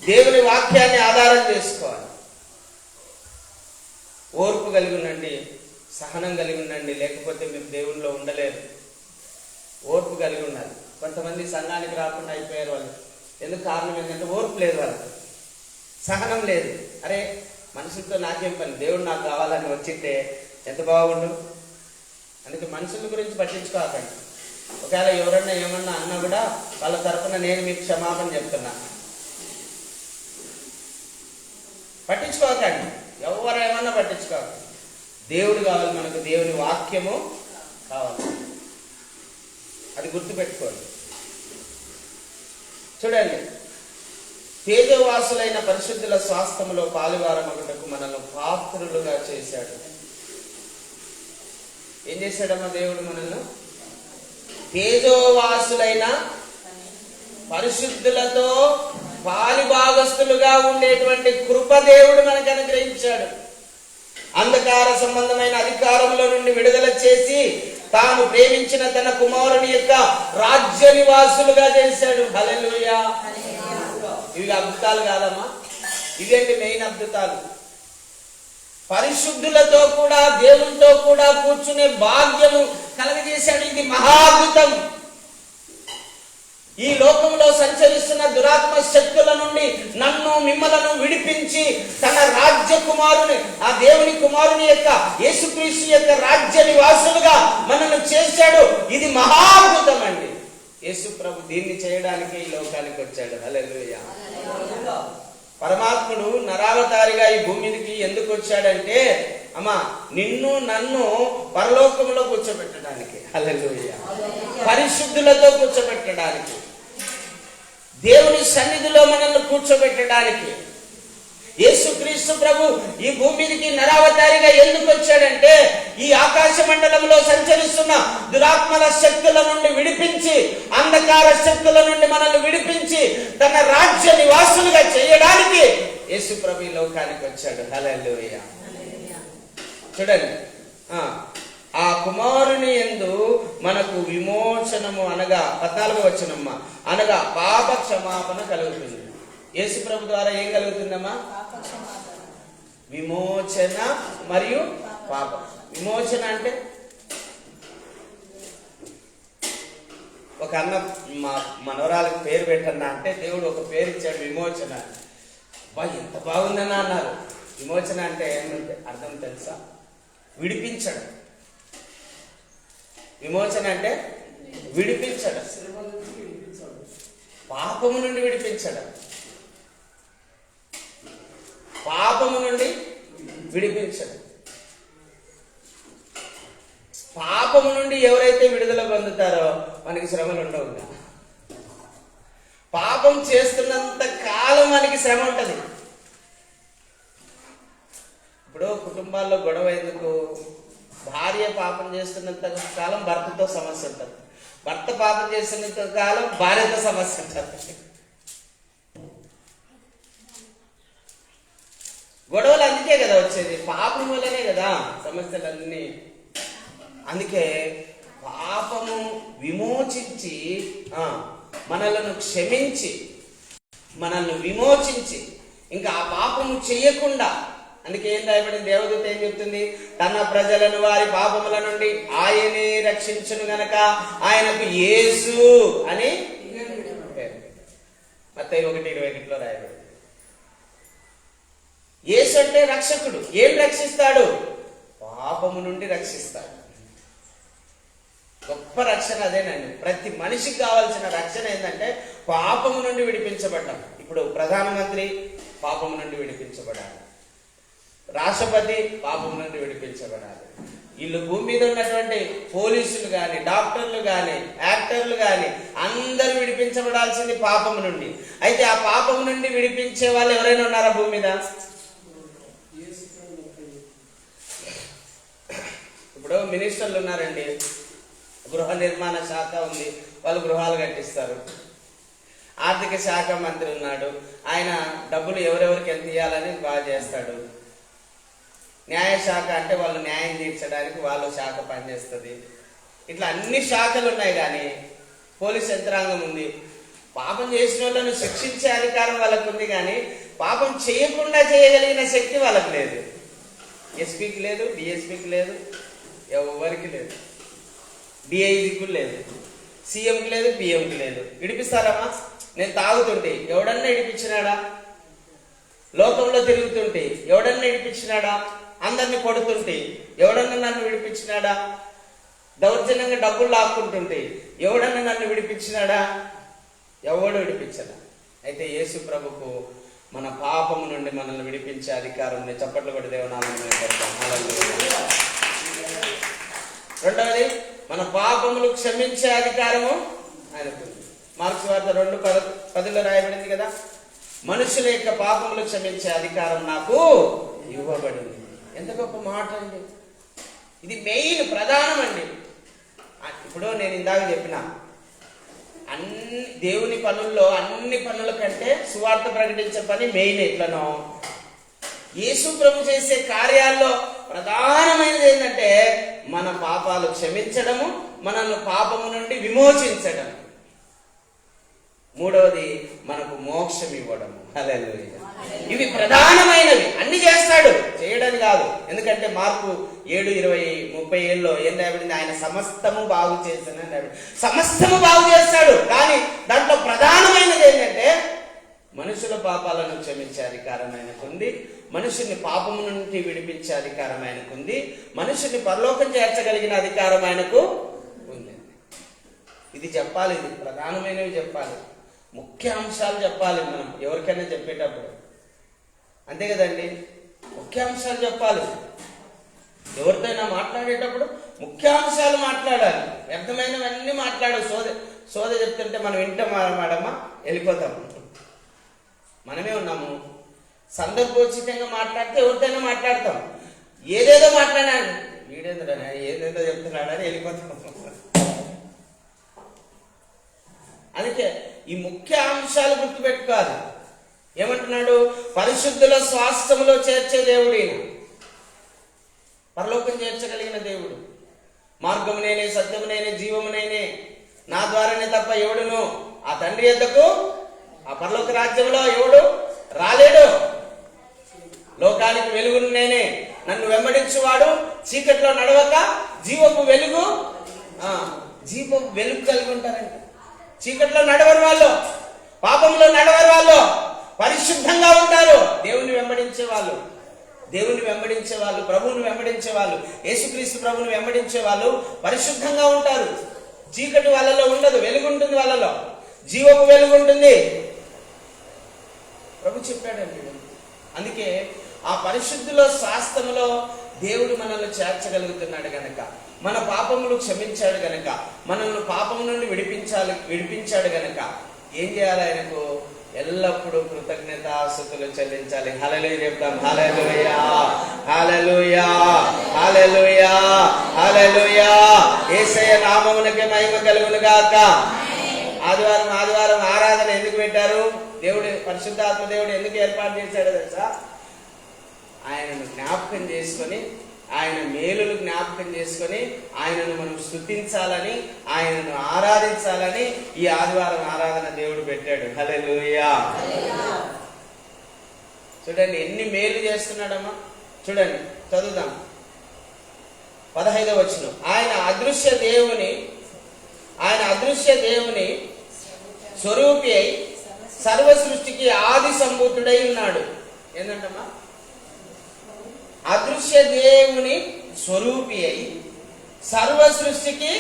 దేవుని వాక్యాన్ని ఆధారం చేసుకోవాలి. ఓర్పు కలిగి ఉండండి, సహనం కలిగి ఉండండి, లేకపోతే మీరు దేవునిలో ఉండలేరు. ఓర్పు కలిగి ఉండాలి. కొంతమంది సంఘానికి రాకుండా అయిపోయారు వాళ్ళు. ఎందుకు? కారణం ఏంటంటే ఓర్పు లేదు వాళ్ళకి, సహనం లేదు. అరే మనుషులతో నాకేం పని, దేవుడు నాకు కావాలని వచ్చింటే ఎంత బాగుండు. అందుకే మనుషుల గురించి పట్టించుకోకండి. ఒకవేళ ఎవరన్నా ఏమన్నా అన్నా కూడా వాళ్ళ తరఫున నేను మీకు క్షమాపణ చెప్తున్నా. పట్టించుకోకండి, ఎవరేమన్నా పట్టించుకోకండి. దేవుడు కావాలి మనకు, దేవుని వాక్యము కావాలి. అది గుర్తుపెట్టుకోండి. చూడండి, తేజవాసులైన పరిశుద్ధుల స్వాస్థ్యములో పాలువారమగుటకు మనల్ని పాత్రులుగా చేశాడు. ఏం చేశాడమ్మా దేవుడు? మనల్ని తేజోవాసులైన పరిశుద్ధులతో పాలిభాగస్తులుగా ఉండేటువంటి కృప దేవుడు మనకు అనుగ్రహించాడు. అంధకార సంబంధమైన అధికారంలో నుండి విడుదల చేసి తాను ప్రేమించిన తన కుమారుని యొక్క రాజ్య నివాసులుగా చేశాడు. హల్లెలూయా. ఇవి అద్భుతాలు కాదమ్మా, ఇవేంటి మెయిన్ అద్భుతాలు. పరిశుద్ధులతో కూడా దేవునితో కూడా కూర్చునే భాగ్యము కలగజేశాడు. ఇది మహాద్భుతం. ఈ లోకంలో సంచరిస్తున్న దురాత్మ శక్తుల నుండి నన్ను మిమ్మలను విడిపించి తన రాజ్య కుమారుని, ఆ దేవుని కుమారుని యొక్క యేసుక్రీస్తు యొక్క రాజ్య నివాసులుగా మనల్ని చేశాడు. ఇది మహాద్భుతం అండి. యేసు ప్రభు దీన్ని చేయడానికి ఈ లోకానికి వచ్చాడు. హల్లెలూయా. పరమాత్ముడు నరావతారిగా ఈ భూమికి ఎందుకు వచ్చాడంటే అమ్మా నిన్ను నన్ను పరలోకంలో కూర్చోబెట్టడానికి. హల్లెలూయా. పరిశుద్ధులతో కూర్చోబెట్టడానికి, దేవుని సన్నిధిలో మనల్ని కూర్చోబెట్టడానికి. యేసుక్రీస్తు ప్రభు ఈ భూమికి నరావతారిగా ఎందుకు వచ్చాడంటే ఈ ఆకాశ మండలంలో సంచరిస్తున్న దురాత్మల శక్తుల నుండి విడిపించి, అంధకార శక్తుల నుండి మనల్ని విడిపించి తన రాజ్య నివాసులుగా చేయడానికి యేసు ప్రభు ఈ లోకానికి వచ్చాడు. హల్లెలూయా. చూడండి, ఆ కుమారుని యందు మనకు విమోచనము అనగా 14వ వచనమ్మ, అనగా పాప క్షమాపణ కలుగుతుంది. యేసు ప్రభు ద్వారా ఏం కలుగుతుందమ్మా? విమోచన మరియు పాప. విమోచన అంటే ఒక అన్న మా మనవరాలకు పేరు పెట్టన్నా అంటే దేవుడు ఒక పేరు ఇచ్చాడు, విమోచన. ఎంత బాగుందని అన్నారు. విమోచన అంటే ఏమంటే అర్థం తెలుసా? విడిపించడం. విమోచన అంటే విడిపించడం, పాపము నుండి విడిపించడం. పాపము నుండి విడిపించడం. పాపము నుండి ఎవరైతే విడుదల పొందుతారో మనకి శ్రమలు ఉండవు. పాపం చేస్తున్నంత కాలం మనకి శ్రమ ఉంటుంది. ఇప్పుడు కుటుంబాల్లో గొడవ ఎందుకు? భార్య పాపం చేస్తున్నంత కాలం భర్తతో సమస్య ఉంటుంది, భర్త పాపం చేస్తున్నంత కాలం భార్యతో సమస్య ఉంటుంది. గొడవలు అందుకే కదా వచ్చేది, పాపం వల్లనే కదా సమస్యలన్నీ. అందుకే పాపము విమోచించి మనలను క్షమించి మనల్ని విమోచించి ఇంకా ఆ పాపము చెయ్యకుండా, అందుకే ఏం రాయబడింది? దేవదూత ఏం చెప్తుంది? తన ప్రజలను వారి పాపముల నుండి ఆయనే రక్షించును గనక ఆయనకు యేసు అని మత్తయి 1:21 రాయబడింది. యేసు అంటే రక్షకుడు. ఏం రక్షిస్తాడు? పాపము నుండి రక్షిస్తాడు. గొప్ప రక్షణ అదేనండి. ప్రతి మనిషికి కావాల్సిన రక్షణ ఏంటంటే పాపము నుండి విడిపించబడ్డాం. ఇప్పుడు ప్రధానమంత్రి పాపము నుండి విడిపించబడాలి, రాష్ట్రపతి పాపం నుండి విడిపించబడాలి, వీళ్ళు భూమి మీద ఉన్నటువంటి పోలీసులు కానీ, డాక్టర్లు కానీ, యాక్టర్లు కానీ అందరూ విడిపించబడాల్సింది పాపము నుండి. అయితే ఆ పాపము నుండి విడిపించే వాళ్ళు ఎవరైనా ఉన్నారా భూమి మీద? ఇప్పుడు మినిస్టర్లు ఉన్నారండి, గృహ నిర్మాణ శాఖ ఉంది, వాళ్ళు గృహాలు కట్టిస్తారు. ఆర్థిక శాఖ మంత్రి ఉన్నాడు, ఆయన డబ్బులు ఎవరెవరికి ఎంత ఇవ్వాలని బాగా చేస్తాడు. న్యాయశాఖ అంటే వాళ్ళు న్యాయం తీర్చడానికి వాళ్ళ శాఖ పనిచేస్తుంది. ఇట్లా అన్ని శాఖలు ఉన్నాయి. కానీ పోలీస్ యంత్రాంగం ఉంది. పాపం చేసిన వాళ్ళను శిక్షించే అధికారం వాళ్ళకు ఉంది, కానీ పాపం చేయకుండా చేయగలిగిన శక్తి వాళ్ళకు లేదు. ఎస్పీకి లేదు, డిఎస్పీకి లేదు, ఎవరికి లేదు, డిఐజీకి లేదు, సీఎంకి లేదు, పిఎంకి లేదు. విడిపిస్తారమ్మా? నేను తాగుతుంటే ఎవడన్నా విడిపించినాడా? లోకంలో తిరుగుతుంటే ఎవడన్నా విడిపించినాడా? అందరినీ కొడుతుంటే ఎవడన్నా నన్ను విడిపించినాడా? దౌర్జన్యంగా డబ్బులు లాక్కుంటుంటే ఎవడన్నా నన్ను విడిపించినాడా? ఎవడు విడిపించడా. అయితే యేసు ప్రభుకు మన పాపము నుండి మనల్ని విడిపించే అధికారం ఉంది. చప్పట్లు కొట్టి దేవునామమున కొడదాం. హల్లెలూయా. రెండవది, మన పాపములు క్షమించే అధికారము ఆయనకు. మార్క్స్ వార్త 2:10 రాయబడింది కదా, మనుషుల యొక్క పాపములు క్షమించే అధికారం నాకు ఇవ్వబడింది. ఎంత గొప్ప మాట అండి! ఇది మెయిన్, ప్రధానం అండి. ఇప్పుడు నేను ఇందాక చెప్పిన అన్ని దేవుని పనుల్లో అన్ని పనుల కంటే సువార్త ప్రకటించే పని మెయిన్. ఎట్లనో యేసు ప్రభు చేసే కార్యాల్లో ప్రధానమైనది ఏంటంటే మన పాపాలు క్షమించడము, మనల్ని పాపము నుండి విమోచించడం. మూడవది మనకు మోక్షం ఇవ్వడము. హల్లెలూయా. ఇవి ప్రధానమైనవి. అన్ని చేస్తాడు, చేయడం కాదు. ఎందుకంటే మార్కు 7:20-30 ఏం రాయబడింది? ఆయన సమస్తము బాగు చేస్తానని. సమస్తము బాగు చేస్తాడు, కానీ దాంట్లో ప్రధానమైనది ఏంటంటే మనుషుల పాపాలను క్షమించే అధికారం ఆయనకుంది, మనుషుని పాపము నుండి విడిపించే అధికారం ఆయనకుంది, మనుషుని పరలోకం చేర్చగలిగిన అధికారం ఆయనకు ఉంది. ఇది చెప్పాలి, ఇది ప్రధానమైనవి చెప్పాలి, ముఖ్య అంశాలు చెప్పాలి మనం ఎవరికైనా చెప్పేటప్పుడు. అంతే కదండి, ముఖ్యాంశాలు చెప్పాలి. ఎవరితోనైనా మాట్లాడేటప్పుడు ముఖ్యాంశాలు మాట్లాడాలి. వ్యర్థమైనవన్నీ మాట్లాడు. సోద చెప్తుంటే మనం వింటామా, వెళ్ళిపోతాము. మనమే ఉన్నాము. సందర్భోచితంగా మాట్లాడితే ఎవరితోనైనా మాట్లాడతాం. ఏదేదో మాట్లాడాను, వీడేంద్రనే ఏదేదో చెప్తున్నాడని వెళ్ళిపోతాం. అందుకే ఈ ముఖ్య అంశాలు గుర్తుపెట్టుకోవాలి. ఏమంటున్నాడు? పరిశుద్ధుల స్వాస్థ్యములో చేర్చే దేవుడైన, పరలోకం చేర్చగలిగిన దేవుడు. మార్గము నేనే, సత్యము నేనే, జీవము నేనే, నా ద్వారానే తప్ప ఎవడును ఆ తండ్రి యొద్దకు, ఆ పరలోక రాజ్యంలో ఎవడు రాలేడు. లోకానికి వెలుగును నేనే, నన్ను వెంబడించువాడు చీకట్లో నడవక జీవపు వెలుగు కలిగి ఉంటారంట. చీకట్లో నడవరు వాళ్ళు, పాపంలో నడవరు వాళ్ళు, పరిశుద్ధంగా ఉంటారు. దేవుని వెంబడించే వాళ్ళు, ప్రభువుని వెంబడించే వాళ్ళు, యేసుక్రీస్తు ప్రభువుని వెంబడించే వాళ్ళు పరిశుద్ధంగా ఉంటారు. చీకటి వాళ్ళలో ఉండదు, వెలుగుంటుంది, వాళ్ళలో జీవపు వెలుగుంటుంది. ప్రభు చెప్పాడండి. అందుకే ఆ పరిశుద్ధిలో, శాస్త్రములో దేవుడు మనల్ని చేర్చగలుగుతున్నాడు గనక, మన పాపములు క్షమించాడు గనక, మనల్ని పాపము నుండి విడిపించాడు గనక ఏం చేయాలి? ఆయనకు ఎల్లప్పుడూ కృతజ్ఞతాస్తుతులు చెల్లించాలి. హల్లెలూయా చెప్తాం. హల్లెలూయా, హల్లెలూయా, హల్లెలూయా, హల్లెలూయా. యేసయ్య నామమునకే మహిమ కలుగును గాక. ఆదివారం ఆరాధన ఎందుకు పెట్టారు? దేవుడు, పరిశుద్ధాత్మ దేవుడు ఎందుకు ఏర్పాటు చేశాడో తెలుసా? ఆయనను జ్ఞాపకం చేసుకొని, ఆయన మేలులు జ్ఞాపకం చేసుకొని, ఆయనను మనం స్తుతించాలని, ఆయనను ఆరాధించాలని ఈ ఆదివారం ఆరాధన దేవుడు పెట్టాడు. హల్లెలూయా. చూడండి ఎన్ని మేలు చేస్తున్నాడమ్మా. చూడండి, చదువుదాం 15వ వచనం. ఆయన అదృశ్య దేవుని స్వరూపి అయి సర్వ సృష్టికి ఆది సంభూతుడై ఉన్నాడు. ఏంటంటమ్మా? అదృశ్య దేవుని స్వరూపి అయి సర్వ సృష్టికి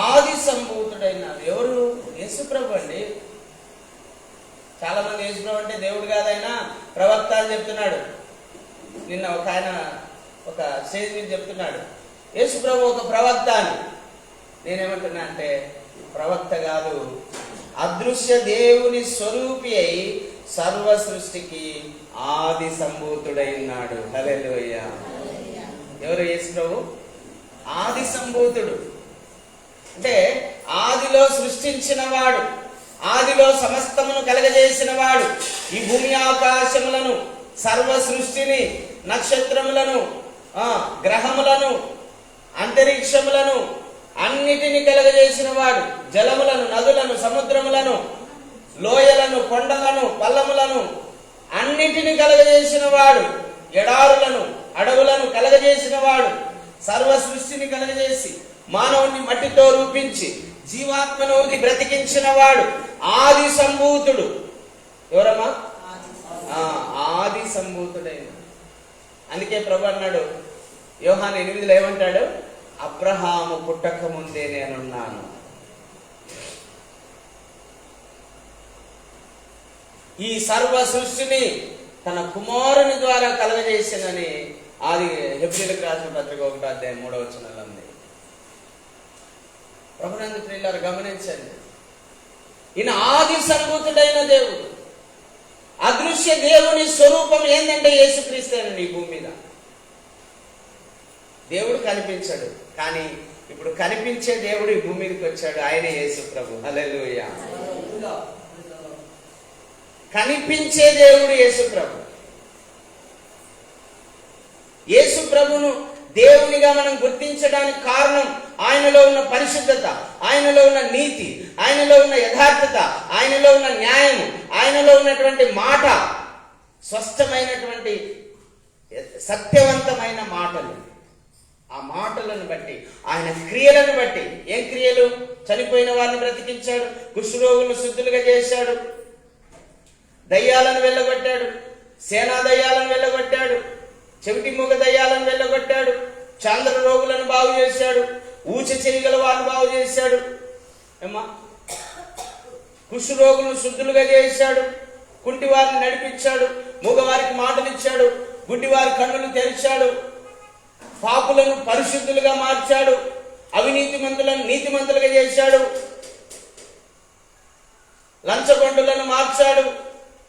ఆది సంభూతుడైనాడు. ఎవరు? యేసుప్రభు అండి. చాలా మంది యేసుప్రభు అంటే దేవుడు కాదైనా ప్రవక్త అని చెప్తున్నాడు. నిన్న ఒక ఆయన ఒక స్టేజ్ మీద చెప్తున్నాడు, యేసుప్రభు ఒక ప్రవక్త అని. నేనేమంటున్నా అంటే ప్రవక్త కాదు, అదృశ్య దేవుని స్వరూపి అయి సర్వ సృష్టికి ఆది సంభూతుడై ఉన్నాడు. హల్లెలూయా. ఎవరు? యేసు ప్రభు ఆది సంభూతుడు. అంటే ఆదిలో సృష్టించిన వాడు, ఆదిలో సమస్తమును కలగజేసిన వాడు. ఈ భూమి ఆకాశములను, సర్వ సృష్టిని, నక్షత్రములను, గ్రహములను, అంతరిక్షములను అన్నిటిని కలగజేసిన వాడు. జలములను, నదులను, సముద్రములను, లోయలను, కొండలను, పల్లములను అన్నిటిని కలగజేసిన వాడు. ఎడారులను, అడవులను కలగజేసిన వాడు. సర్వ సృష్టిని కలగజేసి మానవుని మట్టితో రూపించి జీవాత్మను బ్రతికించిన వాడు. ఆది సంభూతుడు. ఎవరమ్మా? ఆది సంభూతుడైన. అందుకే ప్రభు అన్నాడు యోహాను 8లో ఏమంటాడు? అబ్రహాము పుట్టక ముందే నేనున్నాను. ఈ సర్వ సృష్టిని తన కుమారుని ద్వారా కలగజేసినని ఆది హెబ్రీయులకు రాసిన పత్రిక 1వ అధ్యాయం 3వ వచనంలో ఉంది. ప్రభునందు ప్రియులారా గమనించండి, ఈయన ఆది సంభూతుడైన దేవుడు. అదృశ్య దేవుని స్వరూపం ఏంటంటే యేసుక్రీస్తేనండి. ఈ భూమి మీద దేవుడు కనిపించాడు, కానీ ఇప్పుడు కనిపించే దేవుడు ఈ భూమి మీదకి వచ్చాడు. ఆయనే యేసు ప్రభు. హల్లెలూయా. కనిపించే దేవుడు యేసు ప్రభు. యేసు ప్రభును దేవునిగా మనం గుర్తించడానికి కారణం ఆయనలో ఉన్న పరిశుద్ధత, ఆయనలో ఉన్న నీతి, ఆయనలో ఉన్న యథార్థత, ఆయనలో ఉన్న న్యాయము, ఆయనలో ఉన్నటువంటి మాట, స్పష్టమైనటువంటి సత్యవంతమైన మాటలు. ఆ మాటలను బట్టి, ఆయన క్రియలను బట్టి. ఏం క్రియలు? చనిపోయిన వారిని బ్రతికించాడు, కుష్ఠరోగులను శుద్ధులుగా చేశాడు, దయ్యాలను వెళ్ళగొట్టాడు, సేనా దయ్యాలను వెళ్ళగొట్టాడు, చెవిటి మూగ దయ్యాలను వెళ్ళగొట్టాడు, చాంద్ర రోగులను బాగు చేశాడు, ఊచ చేయగల వారిని బాగు చేశాడు, కుష్ఠరోగులను శుద్ధులుగా చేశాడు, కుంటి వారిని నడిపించాడు, మూగవారికి మాటలు ఇచ్చాడు, గుడ్డి వారి కన్నులు తెరిచాడు, పాపులను పరిశుద్ధులుగా మార్చాడు, అవినీతిమంతులను నీతిమంతులుగా చేశాడు, లంచగొండులను మార్చాడు,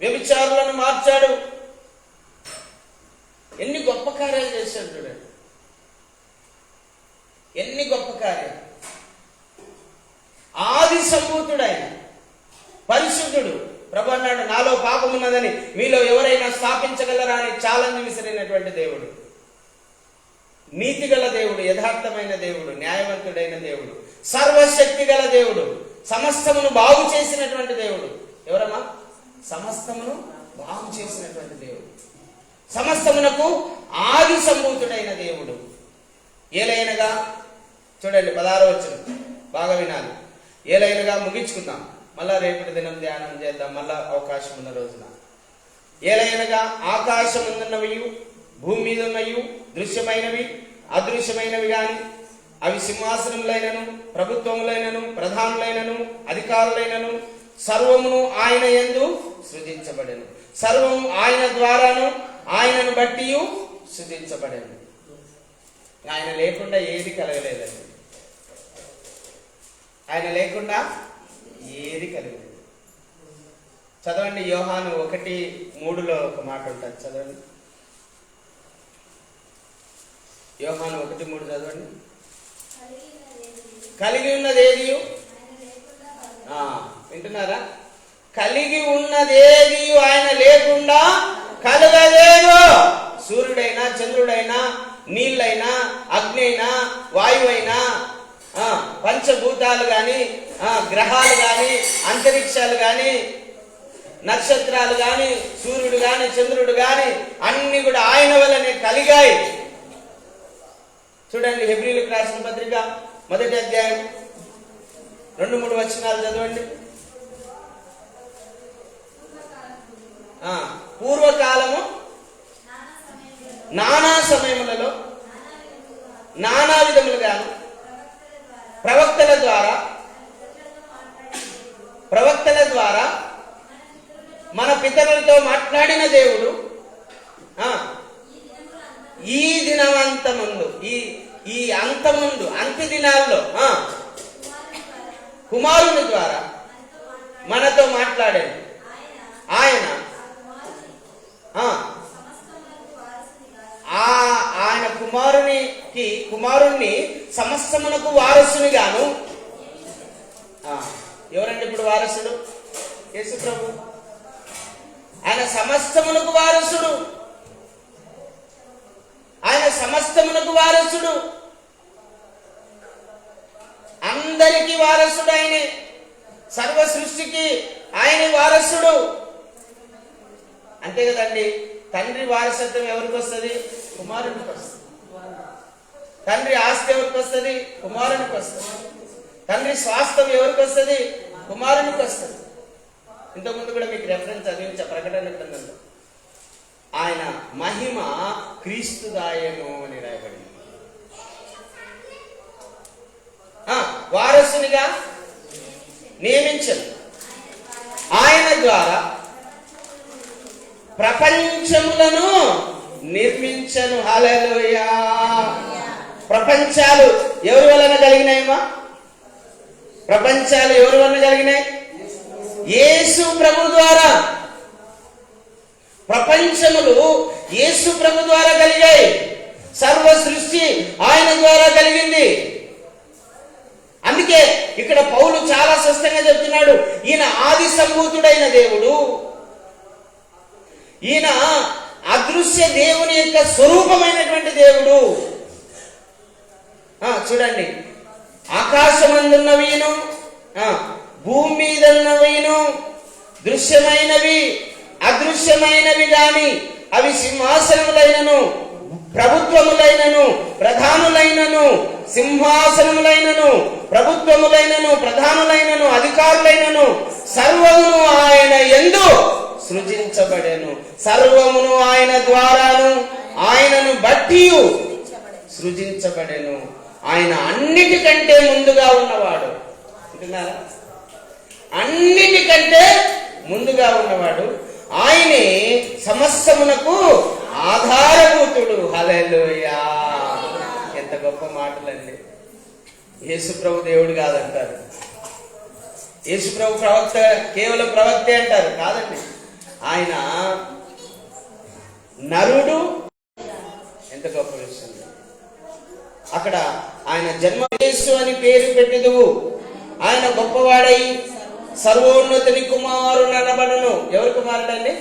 వ్యభిచారులను మార్చాడు. ఎన్ని గొప్ప కార్యాలు చేశాడు చూడండి, ఎన్ని గొప్ప కార్యాలు. ఆది సంభూతుడు ఆయన, పరిశుద్ధుడు. ప్రభు అన్నాడు, నాలో పాపం ఉన్నదని మీలో ఎవరైనా స్థాపించగలరా అని ఛాలెంజ్ విసిరినటువంటి దేవుడు. నీతిగల దేవుడు, యథార్థమైన దేవుడు, న్యాయవంతుడైన దేవుడు, సర్వశక్తి గల దేవుడు, సమస్తమును బాగు చేసినటువంటి దేవుడు. ఎవరమ్మా? సమస్తమును బాగు చేసినటువంటి దేవుడు, సమస్తమునకు ఆది సంభూతుడైన దేవుడు. ఏలైనగా చూడండి 16వ వచనం బాగా వినాలి. ఏలైనగా ముగించుకుందాం, మళ్ళా రేపటి దినం ధ్యానం చేద్దాం, మళ్ళా అవకాశం ఉన్న రోజున. ఏలైనగా ఆకాశముందున్నవి భూమి మీద ఉన్నవి దృశ్యమైనవి అదృశ్యమైనవి గాని అవి సింహాసనములైనను ప్రభుత్వములైనను ప్రధానులైనను అధికారులైనను సర్వమును ఆయన యందు సృజించబడెను. సర్వము ఆయన ద్వారాను ఆయనను బట్టి సృజించబడెను. ఆయన లేకుండా ఏది కలగలేదండి. ఆయన లేకుండా ఏది కలగలేదు. చదవండి, యోహాను 1:3 ఒక మాట ఉంటుంది, చదవండి. యోహాను 1:3 చదవండి. కలిగి ఉన్నదేది, వింటున్నారా? కలిగి ఉన్నదేది ఆయన లేకుండా కలగలేదు. సూర్యుడైనా చంద్రుడైనా నీళ్ళైనా అగ్ని అయినా వాయువైనా పంచభూతాలు గాని గ్రహాలు గాని అంతరిక్షాలు గాని నక్షత్రాలు గాని సూర్యుడు గాని చంద్రుడు గాని అన్ని కూడా ఆయన వల్లనే కలిగాయి. చూడండి, హెబ్రీయులకు రాసిన పత్రిక 1వ అధ్యాయం 2-3 వచనాలు చదవండి. పూర్వకాలము నానా సమయములలో నానా విధములుగాను ప్రవక్తల ద్వారా మన పితరులతో మాట్లాడిన దేవుడు ఈ దినవంతమందు ఈ అంతముందు అంత్య దినాల్లో కుమారుని ద్వారా మనతో మాట్లాడాడు. ఆయన ఆయన కుమారుణ్ణి సమస్తమునకు వారసునిగాను. ఎవరండి ఇప్పుడు వారసుడు? యేసు ప్రభు. ఆయన సమస్తమునకు వారసుడు. ఆయన సమస్తమునకు వారసుడు. అందరికీ వారసుడు ఆయనే. సర్వ సృష్టికి ఆయన వారసుడు. అంతే కదండి. తండ్రి వారసత్వం ఎవరికి వస్తుంది? కుమారునికి వస్తుంది. తండ్రి ఆస్తి ఎవరికి వస్తుంది? కుమారునికి వస్తుంది. తండ్రి స్వాస్థ్యం ఎవరికి వస్తుంది? కుమారునికి వస్తుంది. ఇంతకుముందు కూడా మీకు రెఫరెన్స్ చదివించే ప్రకటన గ్రంథంలో ఆయన మహిమ క్రీస్తుదాయను అని రాయబడింది. వారసునిగా నియమించను. ఆయన ద్వారా ప్రపంచములను నిర్మించను. హల్లెలూయా. ప్రపంచాలు ఎవరి వలన కలిగినాయమ్మా? ప్రపంచాలు ఎవరి వలన కలిగినాయి? యేసు ప్రభు ద్వారా. ప్రపంచములు యేసు ప్రభు ద్వారా కలిగాయి. సర్వ సృష్టి ఆయన ద్వారా కలిగింది. అందుకే ఇక్కడ పౌలు చాలా స్పష్టంగా చెప్తున్నాడు, ఈయన ఆది సంభూతుడైన దేవుడు, ఈయన అదృశ్య దేవుని యొక్క స్వరూపమైనటువంటి దేవుడు. చూడండి, ఆకాశమందున్నవిను భూమి మీదన్నవిను దృశ్యమైనవి అదృశ్యమైనవి గాని అవి సింహాసనములైనను ప్రభుత్వములైనను ప్రధానులైనను సింహాసనములైనను ప్రభుత్వములైనను ప్రధానులైనను అధికారులైనను సర్వమును ఆయన యందు సృజించబడెను. సర్వమును ఆయన ద్వారాను ఆయనను బట్టి సృజించబడెను. ఆయన అన్నిటికంటే ముందుగా ఉన్నవాడు. అంటున్నారా? అన్నిటికంటే ముందుగా ఉన్నవాడు. ఆయనే సమస్తమునకు ఆధారభూతుడు. హల్లెలూయా. ఎంత గొప్ప మాటలండి. యేసు ప్రభు దేవుడు కాదంటారు. యేసు ప్రభు ప్రవక్త, కేవలం ప్రవక్తే అంటారు. కాదండి, ఆయన నరుడు. ఎంత గొప్ప విషయం. అక్కడ ఆయన జన్మ యేసు అని పేరు పెట్టిదువు, ఆయన గొప్పవాడై సర్వోన్నతుని కుమారుడనబడును. ఎవరి కుమారుడండి?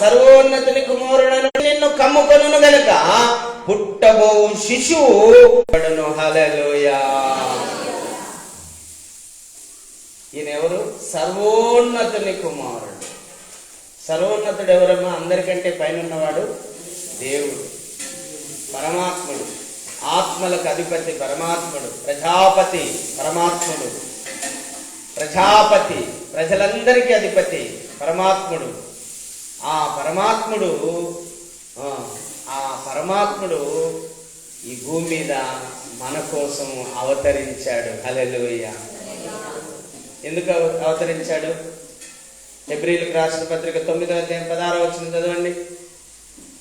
సర్వోన్నతుని కుమారుడను నిన్ను కమ్ముకొనును గనుక పుట్టబో శిశువు పడును. హల్లెలూయా. ఈయన ఎవరు? సర్వోన్నతుని కుమారుడు. సర్వోన్నతుడు ఎవరమ్మా? అందరికంటే పైన ఉన్నవాడు దేవుడు, పరమాత్ముడు, ఆత్మలకు అధిపతి పరమాత్ముడు, ప్రజాపతి పరమాత్ముడు, ప్రజాపతి ప్రజలందరికీ అధిపతి పరమాత్ముడు. ఆ పరమాత్ముడు ఈ భూమి మీద మన కోసం అవతరించాడు. హల్లెలూయా. ఎందుకు అవతరించాడు? హెబ్రీయులకు రాసిన పత్రిక 9వ అధ్యాయం 16వ వచనం చదవండి.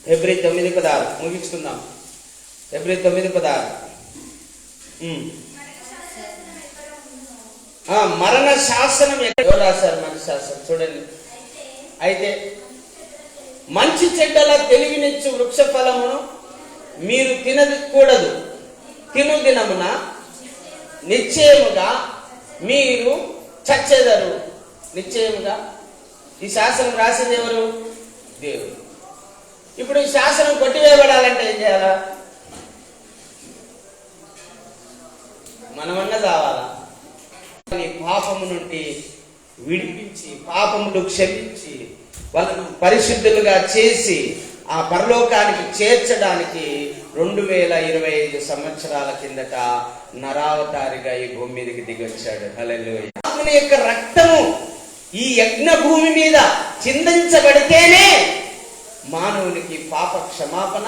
హెబ్రీ 9:16 ముగించుకుందాం. హెబ్రీ 9:16. మరణ శాసనం ఎక్కడ రాశారు? మరణ శాసనం చూడండి. అయితే మంచి చెడ్డల తెలివినిచ్చు వృక్ష ఫలమును మీరు తినకూడదు, తిను దినమున నిశ్చయముగా మీరు చచ్చెదరు. నిశ్చయముగా. ఈ శాసనం రాసింది ఎవరు? దేవుడు. ఇప్పుడు ఈ శాసనం కొట్టివేయబడాలంటే ఏం చేయాలా? మనమన్నా కావాలా? పాపము నుండి విడిపించి, పాపములు క్షమించి, వాళ్ళను పరిశుద్ధులుగా చేసి ఆ పరలోకానికి చేర్చడానికి 2025 సంవత్సరాల కిందట నరావతారిగా ఈ భూమి మీదకి దిగొచ్చాడు. హల్లెలూయా. దేవుని యొక్క రక్తము ఈ యజ్ఞ భూమి మీద చిందించబడితేనే మానవునికి పాప క్షమాపణ,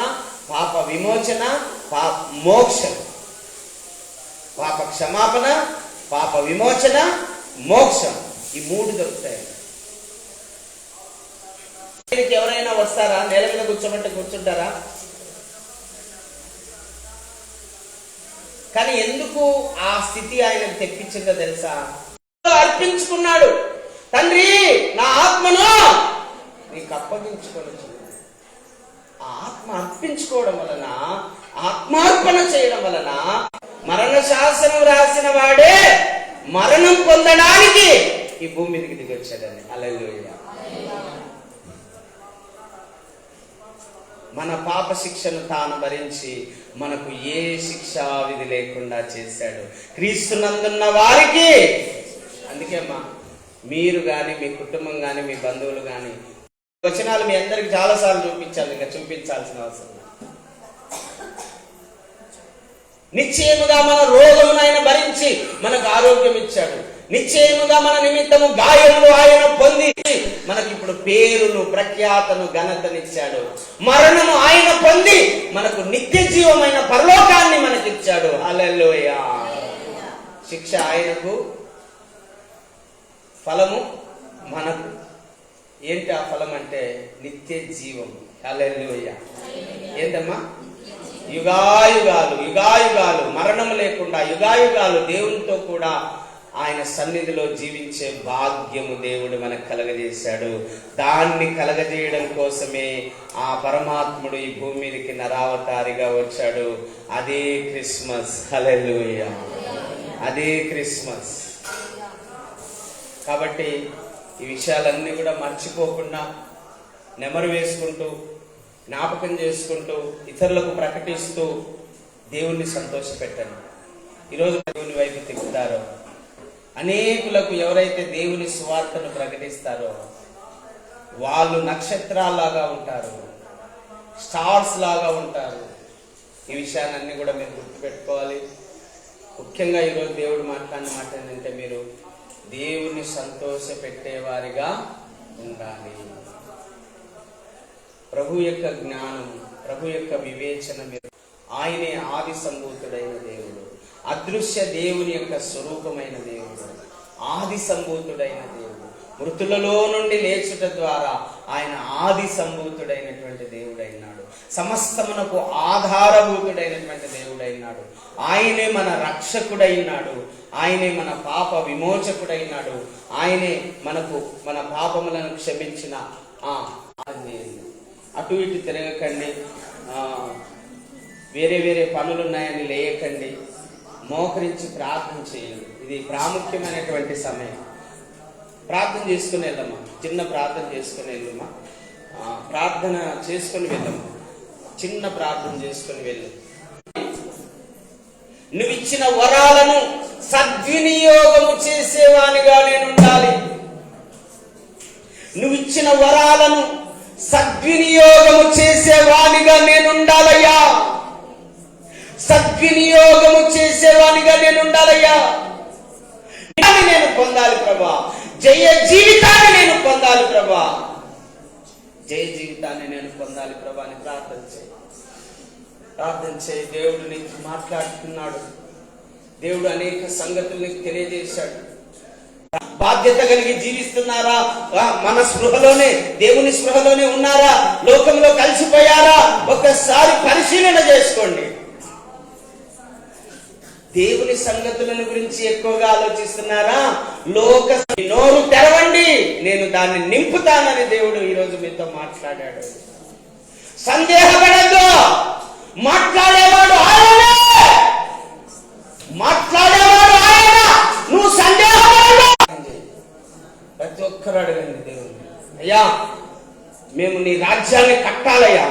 పాప విమోచన, మోక్షం. పాప క్షమాపణ, పాప విమోచన, మోక్షం, ఈ 3 దొరుకుతాయి. ఎవరైనా వస్తారా? నేల మీద కూర్చోమంటే కూర్చుంటారా? కానీ ఎందుకు ఆ స్థితి ఆయనకు తెప్పించిందో తెలుసా? అర్పించుకున్నాడు. తండ్రి, నా ఆత్మను నీకు అప్పగించుకొని. ఆ ఆత్మ అర్పించుకోవడం వలన, ఆత్మార్పణ చేయడం వలన మరణ శాసనం రాసిన వాడే మరణం పొందడానికి ఈ భూమి మీదకి దిగొచ్చాడని. హల్లెలూయా. మన పాప శిక్షను తాను భరించి మనకు ఏ శిక్షా విధి లేకుండా చేశాడు క్రీస్తునందున్న వారికి. అందుకే మీరు కానీ, మీ కుటుంబం కానీ, మీ బంధువులు కానీ, వచనాలు మీ అందరికి చాలాసార్లు చూపించాలి, ఇంకా చూపించాల్సిన అవసరం. నిశ్చయముగా మన రోగమునైన భరించి మనకు ఆరోగ్యం ఇచ్చాడు. నిశ్చయముగా మన నిమిత్తము గాయములు ఆయన పొంది మనకి ఇప్పుడు పేరును, ప్రఖ్యాతను, ఘనతనిచ్చాడు. మరణము ఆయన పొంది మనకు నిత్య జీవమైన పరలోకాన్ని మనకిచ్చాడు. హల్లెలూయా. శిక్ష ఆయనకు, ఫలము మనకు. ఏంటి ఆ ఫలం అంటే? నిత్య జీవం. హల్లెలూయా. ఏంటమ్మా? యుగాయుగాలు, యుగాయుగాలు మరణము లేకుండా యుగాయుగాలు దేవునితో కూడా ఆయన సన్నిధిలో జీవించే భాగ్యము దేవుడు మనకు కలగజేశాడు. దాన్ని కలగజేయడం కోసమే ఆ పరమాత్ముడు ఈ భూమి మీదకి నరావతారిగా వచ్చాడు. అదే క్రిస్మస్. హల్లెలూయా. అదే క్రిస్మస్. కాబట్టి ఈ విషయాలన్నీ కూడా మర్చిపోకుండా, నెమరు వేసుకుంటూ, జ్ఞాపకం చేసుకుంటూ, ఇతరులకు ప్రకటిస్తూ దేవుణ్ణి సంతోషపెట్టండి. ఈరోజు దేవుని వైపు తిప్పుతారో, అనేకులకు ఎవరైతే దేవుని సువార్తను ప్రకటిస్తారో వాళ్ళు నక్షత్రాల్లాగా ఉంటారు, స్టార్స్ లాగా ఉంటారు. ఈ విషయాన్ని కూడా మీరు గుర్తుపెట్టుకోవాలి. ముఖ్యంగా ఈరోజు దేవుడు మాట్లాడిన మాట ఏంటంటే, మీరు దేవుని సంతోష పెట్టేవారిగా ఉండాలి. ప్రభు యొక్క జ్ఞానం, ప్రభు యొక్క వివేచన, ఆయనే ఆది సంభూతుడైన దేవుడు, అదృశ్య దేవుని యొక్క స్వరూపమైన దేవుడు, ఆది సంభూతుడైన దేవుడు, మృతులలో నుండి లేచుట ద్వారా ఆయన ఆది సంభూతుడైనటువంటి దేవుడైనాడు, సమస్తమునకు ఆధారభూతుడైనటువంటి దేవుడైనాడు. ఆయనే మన రక్షకుడైనాడు, ఆయనే మన పాప విమోచకుడైనాడు, ఆయనే మనకు మన పాపములను క్షమించిన అటు ఇటు తిరగకండి, వేరే వేరే పనులున్నాయని లేయకండి, మోకరించి ప్రార్థన చేయండి. ఇది ప్రాముఖ్యమైనటువంటి సమయం. ప్రార్థన చేసుకుని వెళ్దామా, చిన్న ప్రార్థన చేసుకుని వెళ్దామా, ప్రార్థన చేసుకుని వెళ్దామా, చిన్న ప్రార్థన చేసుకుని వెళ్ళు. నువ్వు ఇచ్చిన వరాలను సద్వినియోగము చేసేవానిగా నేను ఉండాలి. నువ్వు ఇచ్చిన వరాలను సద్వినియోగము చేసేవానిగా నేను ఉండాలయ్యా. సద్వినియోగము చేసేవానిగా నేను ఉండాలయ్యా. నేను పొందాలి ప్రభా, జయ జీవితాన్ని నేను పొందాలి ప్రభా, జయ జీవితాన్ని నేను పొందాలి ప్రభా అని ప్రార్థన చేయి. దేవుడు నీకు మాట్లాడుతున్నాడు. దేవుడు అనేక సంగతులు నీకు తెలియజేశాడు. బాధ్యత కలిగి జీవిస్తున్నారా? మన స్పృహలోనే, దేవుని స్పృహలోనే ఉన్నారా? లోకంలో కలిసిపోయారా? ఒక్కసారి పరిశీలన చేసుకోండి. దేవుని సంగతులను గురించి ఎక్కువగా ఆలోచిస్తున్నారా? నోరు తెరవండి, నేను దాన్ని నింపుతానని దేవుడు ఈరోజు మీతో మాట్లాడాడు. సందేహపడద్దు, మాట్లాడేవాడు ఆయనే, మాట్లాడేవాడు ఆయన. నువ్వు సందేహపడద్దు. ప్రతి ఒక్కరు అడగండి దేవుని, అయ్యా మేము నీ రాజ్యాన్ని కట్టాలయ్యా,